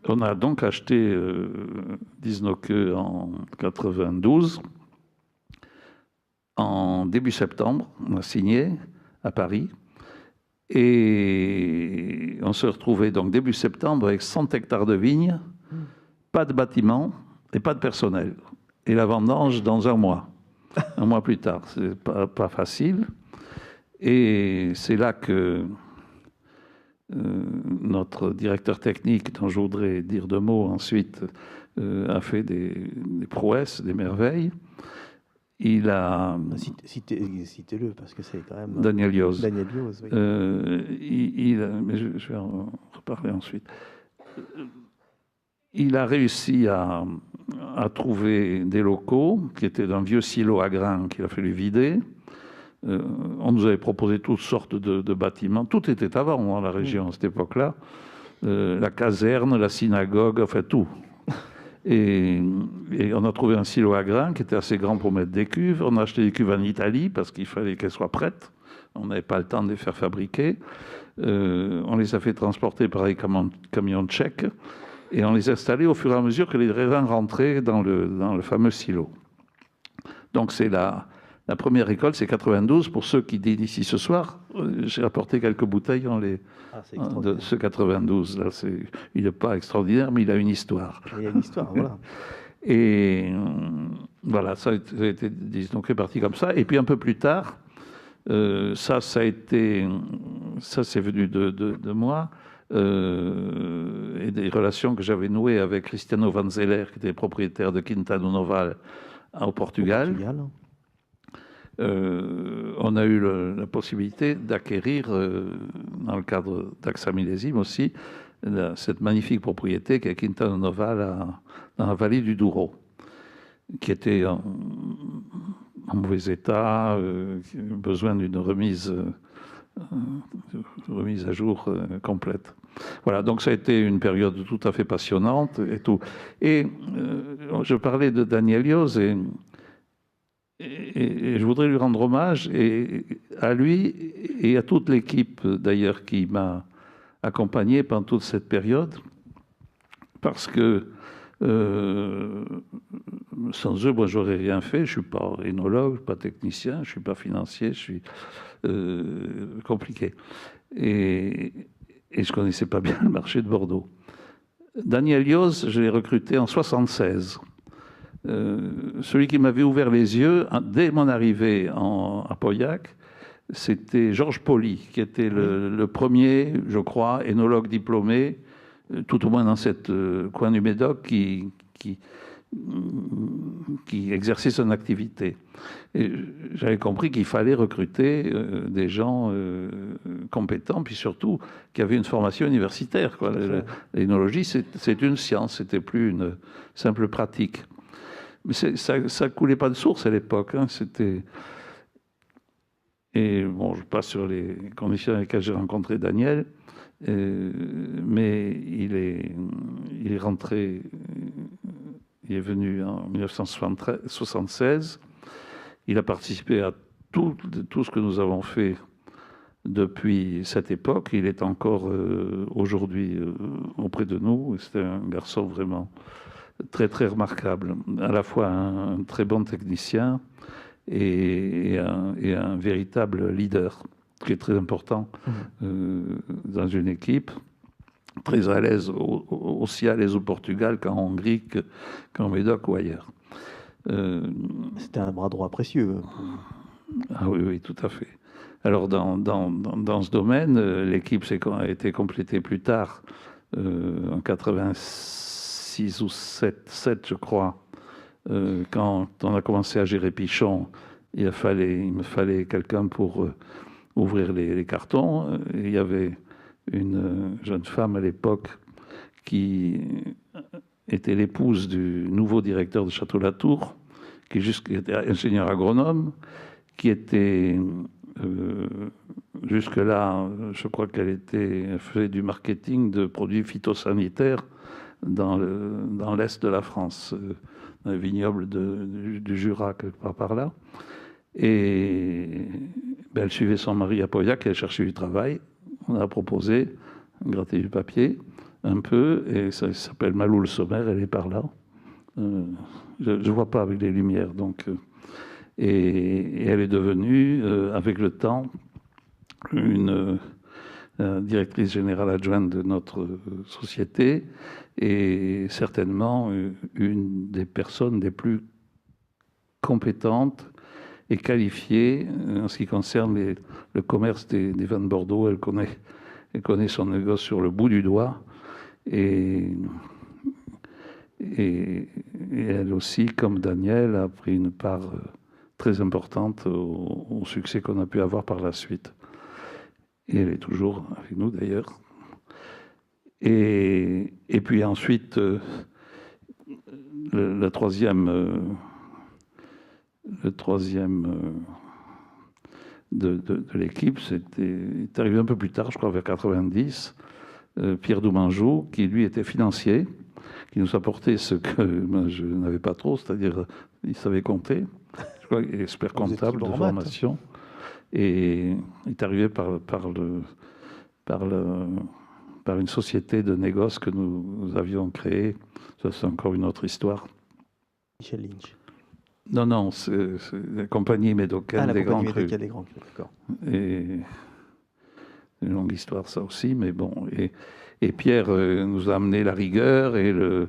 on a donc acheté Disnoque en 92. En début septembre, on a signé à Paris. Et on se retrouvait donc début septembre avec 100 hectares de vignes, pas de bâtiment et pas de personnel. Et la vendange dans un mois plus tard. C'est pas facile. Et c'est là que notre directeur technique, dont je voudrais dire 2 mots ensuite, a fait des prouesses, des merveilles. Il a... Citez-le, parce que c'est quand même... Daniel Yoz. Daniel Yoz, oui. Mais je vais en reparler ensuite. Il a réussi à trouver des locaux qui étaient d'un vieux silo à grains qu'il a fallu vider. On nous avait proposé toutes sortes de bâtiments. Tout était avant dans la région à cette époque-là. La caserne, la synagogue, enfin tout. Et on a trouvé un silo à grains qui était assez grand pour mettre des cuves. On a acheté des cuves en Italie parce qu'il fallait qu'elles soient prêtes. On n'avait pas le temps de les faire fabriquer. On les a fait transporter par des camions tchèques et on les a installés au fur et à mesure que les raisins rentraient dans le fameux silo. Donc c'est la première récolte, c'est 92. Pour ceux qui dînent ici ce soir, j'ai apporté quelques bouteilles de ce 92. Là, il n'est pas extraordinaire, mais il a une histoire. Il y a une histoire, voilà. Et voilà, ça a été donc réparti comme ça. Et puis un peu plus tard, ça c'est venu de moi et des relations que j'avais nouées avec Cristiano Vanzeller, qui était propriétaire de Quinta do Noval au Portugal. On a eu la possibilité d'acquérir, dans le cadre d'Axa Millésime aussi, cette magnifique propriété qui est Quinta do Noval dans la vallée du Douro, qui était en mauvais état, besoin d'une remise à jour complète. Voilà, donc ça a été une période tout à fait passionnante et tout. Et je parlais de Daniel Yoz et je voudrais lui rendre hommage, et à lui et à toute l'équipe d'ailleurs qui m'a accompagné pendant toute cette période, parce que sans eux, moi, j'aurais rien fait. Je suis pas œnologue, pas technicien, je suis pas financier, je suis compliqué. Et je connaissais pas bien le marché de Bordeaux. Daniel Yoz, je l'ai recruté en 76. Celui qui m'avait ouvert les yeux dès mon arrivée à Pauillac, c'était Georges Poli, qui était le premier, je crois, œnologue diplômé, tout au moins dans cette coin du Médoc, qui exerçait son activité. Et j'avais compris qu'il fallait recruter des gens compétents, puis surtout qui avaient une formation universitaire. L'œnologie, c'est une science, c'était plus une simple pratique. Mais ça coulait pas de source à l'époque. C'était... Et bon, je passe sur les conditions dans lesquelles j'ai rencontré Daniel, mais il est rentré, il est venu en 1976. Il a participé à tout ce que nous avons fait depuis cette époque. Il est encore aujourd'hui auprès de nous. C'est un garçon vraiment très, très remarquable. À la fois un très bon technicien et un véritable leader, qui est très important dans une équipe, très à l'aise, aussi à l'aise au Portugal qu'en Hongrie, qu'en Médoc ou ailleurs. C'était un bras droit précieux. Ah oui, tout à fait. Alors, dans ce domaine, l'équipe a été complétée plus tard, en 86 ou 7, je crois. Quand on a commencé à gérer Pichon, il me fallait quelqu'un pour ouvrir les cartons. Il y avait une jeune femme à l'époque qui était l'épouse du nouveau directeur de Château-Latour, qui était ingénieur agronome, qui était jusque-là, je crois qu'elle faisait du marketing de produits phytosanitaires dans l'est de la France, dans les vignobles du Jura, quelque part par là. Et elle suivait son mari à Pauillac, elle cherchait du travail. On a proposé, gratter du papier un peu, et ça s'appelle Maloul Sommer, elle est par là. Je ne vois pas avec les lumières, donc. Et elle est devenue, avec le temps, une directrice générale adjointe de notre société, et certainement une des personnes les plus compétentes et qualifiée en ce qui concerne le commerce des vins de Bordeaux. Elle connaît son négoce sur le bout du doigt, et elle aussi, comme Daniel, a pris une part très importante au succès qu'on a pu avoir par la suite. Et elle est toujours avec nous d'ailleurs. Et puis ensuite, le troisième de l'équipe, c'est arrivé un peu plus tard, je crois vers 90, Pierre Doumanjou, qui lui était financier, qui nous apportait ce que moi, je n'avais pas trop, c'est-à-dire il savait compter, je crois, expert comptable de formation, et il est arrivé par une société de négoce que nous avions créée. Ça, c'est encore une autre histoire. Michel Lynch. Non, c'est la compagnie médocaine des Grands Crus. Des Grands Crus, d'accord. Et c'est une longue histoire, ça aussi, mais bon. Et Pierre nous a amené la rigueur et le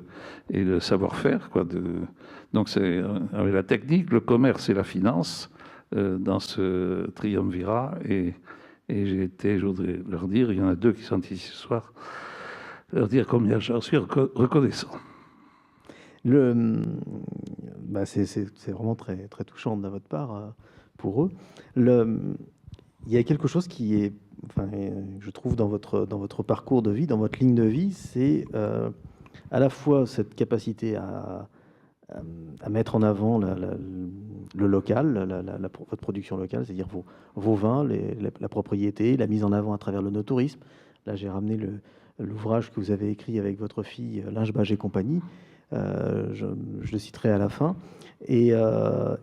savoir-faire, quoi. Donc, c'est avec la technique, le commerce et la finance dans ce triumvirat. Et je voudrais leur dire, il y en a 2 qui sont ici ce soir, leur dire combien j'en suis reconnaissant. C'est vraiment très, très touchant de votre part pour eux. Il y a quelque chose qui est, je trouve, dans votre parcours de vie, dans votre ligne de vie, c'est à la fois cette capacité à mettre en avant le local, votre production locale, c'est-à-dire vos vins, la propriété, la mise en avant à travers le no-tourisme. Là, j'ai ramené l'ouvrage que vous avez écrit avec votre fille, Linge, Bage et compagnie. Je le citerai à la fin. Et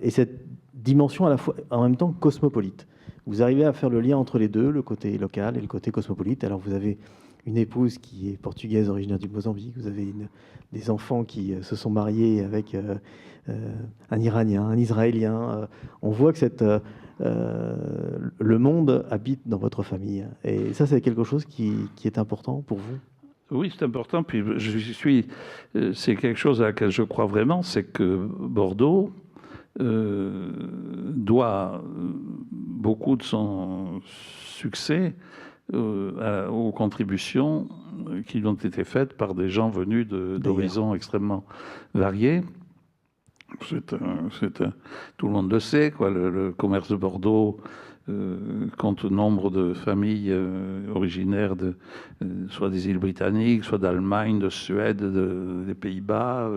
cette dimension à la fois, en même temps, cosmopolite. Vous arrivez à faire le lien entre les deux, le côté local et le côté cosmopolite. Alors, vous avez une épouse qui est portugaise, originaire du Mozambique. Vous avez des enfants qui se sont mariés avec un Iranien, un Israélien. On voit que le monde habite dans votre famille. Et ça, c'est quelque chose qui est important pour vous? Oui, c'est important. Puis c'est quelque chose à laquelle je crois vraiment, c'est que Bordeaux doit beaucoup de son succès aux contributions qui lui ont été faites par des gens venus d'horizons extrêmement variés. Tout le monde le sait, quoi. Le commerce de Bordeaux compte nombre de familles originaires soit des îles britanniques, soit d'Allemagne, de Suède, des Pays-Bas.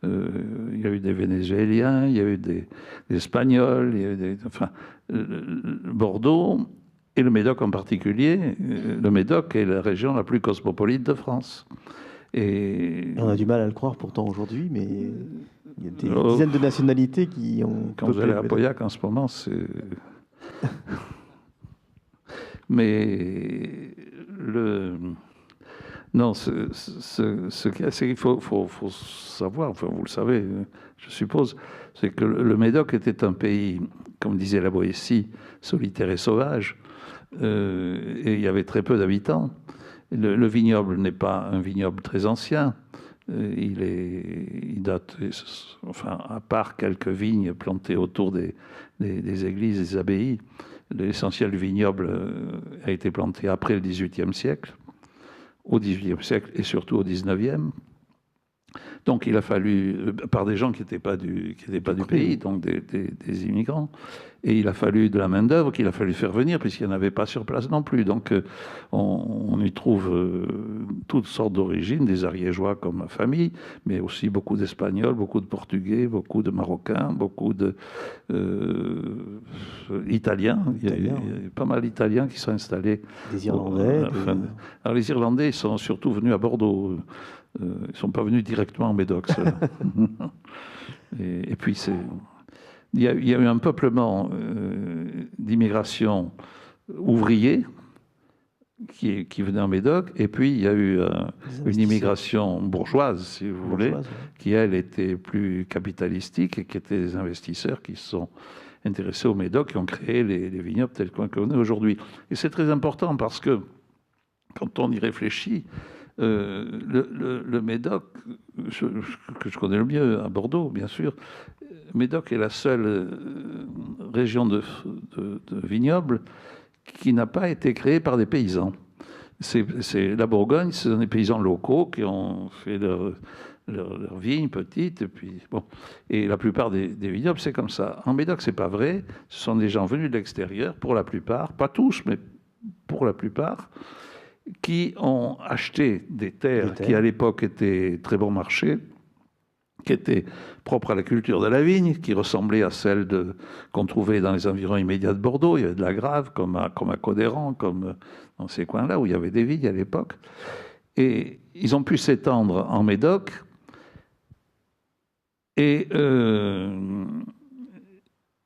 Il y a eu des Vénézuéliens, il y a eu des Espagnols, il y a eu Bordeaux et le Médoc en particulier. Le Médoc est la région la plus cosmopolite de France. Et on a du mal à le croire pourtant aujourd'hui, mais il y a des dizaines de nationalités qui ont... Quand vous allez à Pauillac en ce moment, c'est... Mais non, il faut savoir, enfin vous le savez, je suppose, c'est que le Médoc était un pays, comme disait la Boétie, solitaire et sauvage, et il y avait très peu d'habitants. Le vignoble n'est pas un vignoble très ancien. Il date, enfin, à part quelques vignes plantées autour des églises, des abbayes, l'essentiel du vignoble a été planté après le XVIIIe siècle, au XVIIIe siècle et surtout au XIXe. Donc il a fallu, par des gens qui n'étaient pas du pays, donc des immigrants, et il a fallu de la main-d'œuvre qu'il a fallu faire venir, puisqu'il n'y en avait pas sur place non plus. Donc on y trouve toutes sortes d'origines, des Ariégeois comme ma famille, mais aussi beaucoup d'Espagnols, beaucoup de Portugais, beaucoup de Marocains, beaucoup d'Italiens. Il y a pas mal d'Italiens qui sont installés. Des Irlandais. Alors les Irlandais sont surtout venus à Bordeaux. Ils ne sont pas venus directement en Médoc. et puis, il y a eu un peuplement d'immigration ouvrier qui venait en Médoc, et puis il y a eu une immigration bourgeoise, si vous voulez, qui, elle, était plus capitalistique et qui était des investisseurs qui se sont intéressés au Médoc, qui ont créé les vignobles tels qu'on connaît aujourd'hui. Et c'est très important parce que, quand on y réfléchit, le Médoc, que je connais le mieux, à Bordeaux, bien sûr, Médoc est la seule région de vignoble qui n'a pas été créée par des paysans. C'est la Bourgogne, ce sont des paysans locaux qui ont fait leur vigne petite, et puis bon. Et la plupart des vignobles, c'est comme ça. En Médoc, c'est pas vrai. Ce sont des gens venus de l'extérieur, pour la plupart, pas tous, mais pour la plupart, qui ont acheté des terres qui, à l'époque, étaient très bon marché, qui était propre à la culture de la vigne, qui ressemblait à celle qu'on trouvait dans les environs immédiats de Bordeaux. Il y avait de la Grave, comme à Codéran, comme dans ces coins-là où il y avait des vignes à l'époque. Et ils ont pu s'étendre en Médoc. Et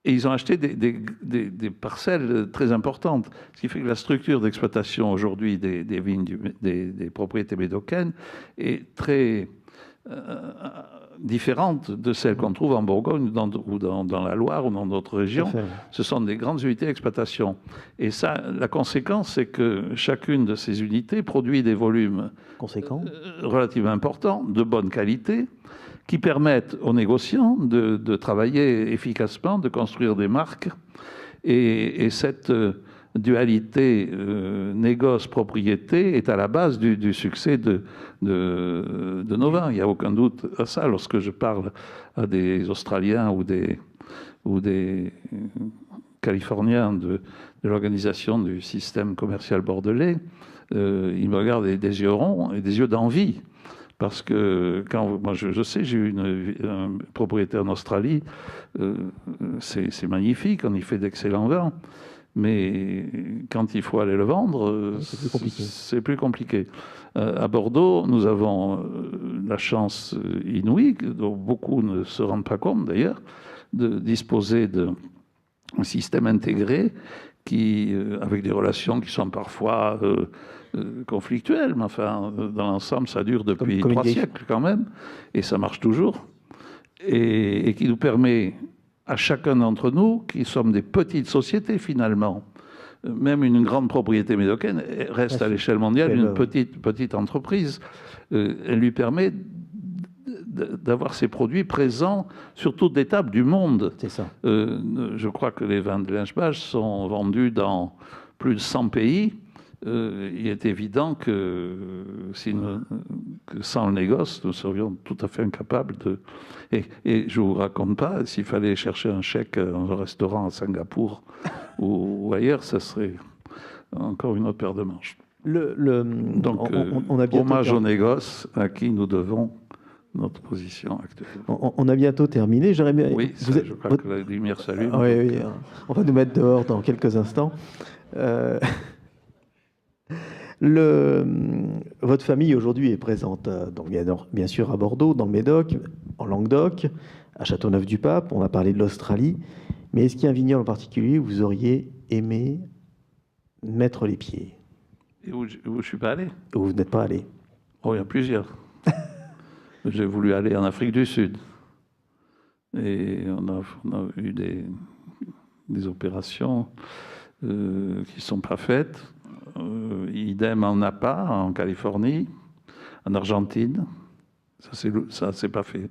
ils ont acheté des parcelles très importantes. Ce qui fait que la structure d'exploitation aujourd'hui des vignes, des propriétés médocaines est très différente de celle qu'on trouve en Bourgogne ou dans la Loire ou dans d'autres régions. Ce sont des grandes unités d'exploitation. Et ça, la conséquence, c'est que chacune de ces unités produit des volumes relativement importants, de bonne qualité, qui permettent aux négociants de travailler efficacement, de construire des marques. Et cette dualité négoce-propriété est à la base du succès de nos vins. Il n'y a aucun doute à ça. Lorsque je parle à des Australiens ou des Californiens de l'organisation du système commercial bordelais, ils me regardent avec des yeux ronds et des yeux d'envie. Parce que, moi je sais, j'ai eu un propriétaire en Australie, c'est magnifique, on y fait d'excellents vins, mais quand il faut aller le vendre, c'est plus compliqué. À Bordeaux, nous avons la chance inouïe, dont beaucoup ne se rendent pas compte d'ailleurs, de disposer d'un système intégré qui, avec des relations qui sont parfois conflictuelles, mais enfin, dans l'ensemble, ça dure depuis 3 siècles quand même, et ça marche toujours, et qui nous permet à chacun d'entre nous, qui sommes des petites sociétés finalement, même une grande propriété médocaine reste à l'échelle mondiale une petite entreprise, elle lui permet d'avoir ces produits présents sur toutes les tables du monde. C'est ça. Je crois que les vins de Lynch-Bache sont vendus dans plus de 100 pays. Il est évident que sans le négoce, nous serions tout à fait incapables de... Et je ne vous raconte pas, s'il fallait chercher un chèque dans un restaurant à Singapour ou ailleurs, ça serait encore une autre paire de manches. Donc, on a hommage au négoce à qui nous devons notre position actuelle. On a bientôt terminé. Oui, je crois que la lumière s'allume. Oui, on va nous mettre dehors dans quelques instants. Votre famille aujourd'hui est présente donc bien sûr à Bordeaux, dans le Médoc, en Languedoc, à Châteauneuf-du-Pape. On a parlé de l'Australie. Mais est-ce qu'il y a un vignoble en particulier où vous auriez aimé mettre les pieds? Et où je ne suis pas allé? Où vous n'êtes pas allé? Oh, il y a plusieurs. J'ai voulu aller en Afrique du Sud. Et on a eu des opérations qui ne sont pas faites. Idem en Napa, en Californie, en Argentine. Ça c'est pas fait.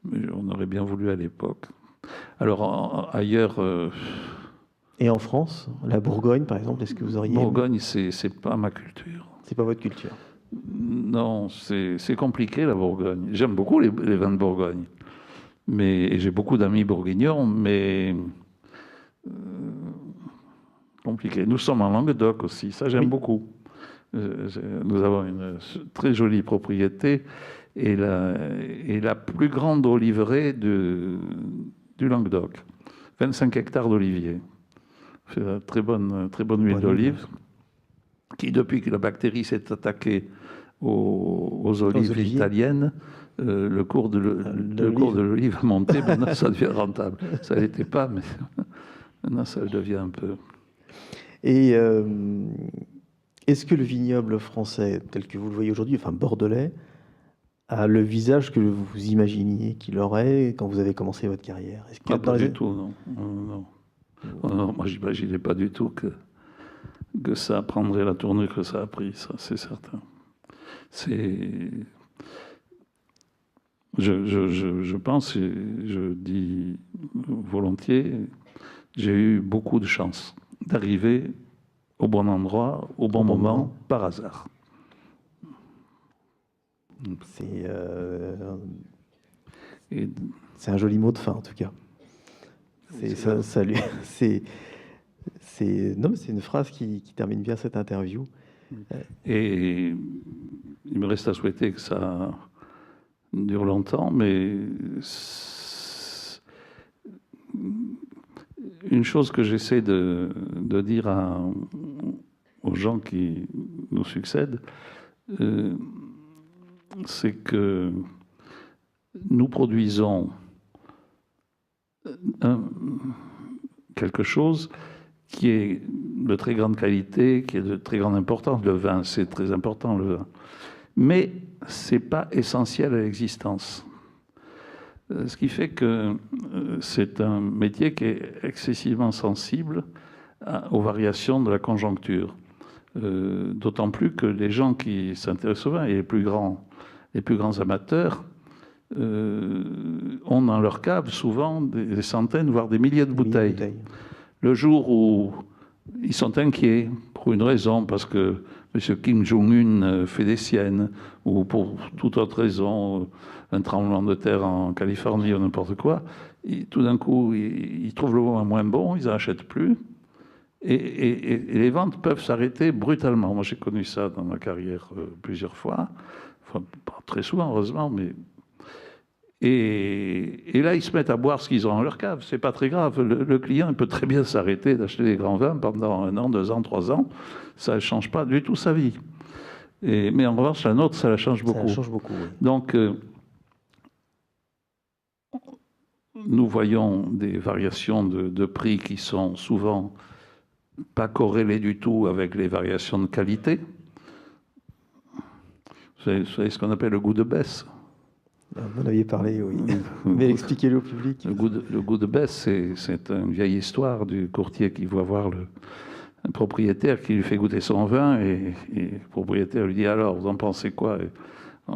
Mais on aurait bien voulu à l'époque. Alors, ailleurs... Et en France, la Bourgogne, par exemple, est-ce que vous auriez... Bourgogne, c'est pas ma culture. C'est pas votre culture? Non, c'est compliqué, la Bourgogne. J'aime beaucoup les vins de Bourgogne. Et j'ai beaucoup d'amis bourguignons, mais... compliqué. Nous sommes en Languedoc aussi, ça j'aime beaucoup. Nous avons une très jolie propriété et la plus grande oliveraie du Languedoc. 25 hectares d'oliviers. C'est une très bonne huile d'olive qui, depuis que la bactérie s'est attaquée aux olives italiennes, le cours de l'olive a monté. Maintenant, ça devient rentable. Ça ne l'était pas, mais maintenant, ça le devient un peu. Et est-ce que le vignoble français, tel que vous le voyez aujourd'hui, enfin bordelais, a le visage que vous imaginiez qu'il aurait quand vous avez commencé votre carrière? Pas du tout, non. Non, moi, j'imaginais pas du tout que ça prendrait la tournure que ça a pris, ça, c'est certain. Je pense, et je dis volontiers, j'ai eu beaucoup de chance d'arriver au bon endroit, au bon moment, par hasard. C'est un joli mot de fin, en tout cas. C'est une phrase qui termine bien cette interview. Et il me reste à souhaiter que ça dure longtemps, mais une chose que j'essaie de dire aux gens qui nous succèdent, c'est que nous produisons quelque chose qui est de très grande qualité, qui est de très grande importance. Le vin, c'est très important, le vin. Mais ce n'est pas essentiel à l'existence. Ce qui fait que c'est un métier qui est excessivement sensible aux variations de la conjoncture. D'autant plus que les gens qui s'intéressent au vin, et les plus grands amateurs, ont dans leur cave souvent des centaines, voire des milliers de bouteilles. Le jour où ils sont inquiets, pour une raison, parce que M. Kim Jong-un fait des siennes, ou pour toute autre raison, un tremblement de terre en Californie ou n'importe quoi, tout d'un coup, ils trouvent le vin moins bon, ils n'en achètent plus, et les ventes peuvent s'arrêter brutalement. Moi, j'ai connu ça dans ma carrière plusieurs fois, enfin, pas très souvent, heureusement, mais... Et là, ils se mettent à boire ce qu'ils ont dans leur cave. C'est pas très grave. Le client peut très bien s'arrêter d'acheter des grands vins pendant 1 an, 2 ans, 3 ans. Ça ne change pas du tout sa vie. Mais en revanche, la nôtre, ça la change beaucoup. Ça change beaucoup, oui. Donc, nous voyons des variations de prix qui sont souvent pas corrélées du tout avec les variations de qualité. Vous savez ce qu'on appelle le goût de baisse. Vous en aviez parlé, oui. Mais expliquez-le au public. Le goût de baisse, c'est une vieille histoire du courtier qui voit voir un propriétaire qui lui fait goûter son vin et le propriétaire lui dit « Alors, vous en pensez quoi ?»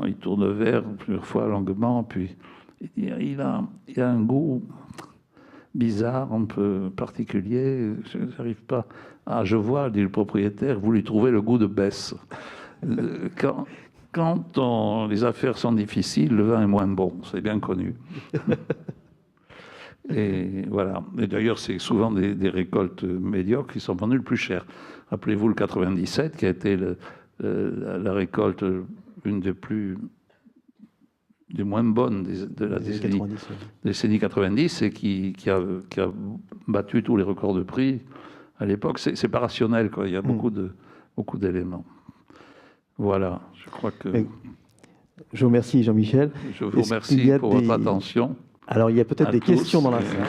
Il tourne le verre plusieurs fois longuement, puis il dit « Il a un goût bizarre, un peu particulier, je n'arrive pas... » « Ah, je vois, dit le propriétaire, vous lui trouvez le goût de baisse. » Quand les affaires sont difficiles, le vin est moins bon, c'est bien connu. Et voilà. Et d'ailleurs, c'est souvent des récoltes médiocres qui sont vendues le plus cher. Rappelez-vous le 97, qui a été la récolte une des moins bonnes de la décennie 90 et qui a battu tous les records de prix à l'époque. C'est pas rationnel, quoi. Il y a beaucoup d'éléments. Voilà, je crois que... Je vous remercie, Jean-Michel. Je vous remercie pour votre attention. Alors, il y a peut-être des questions dans la salle.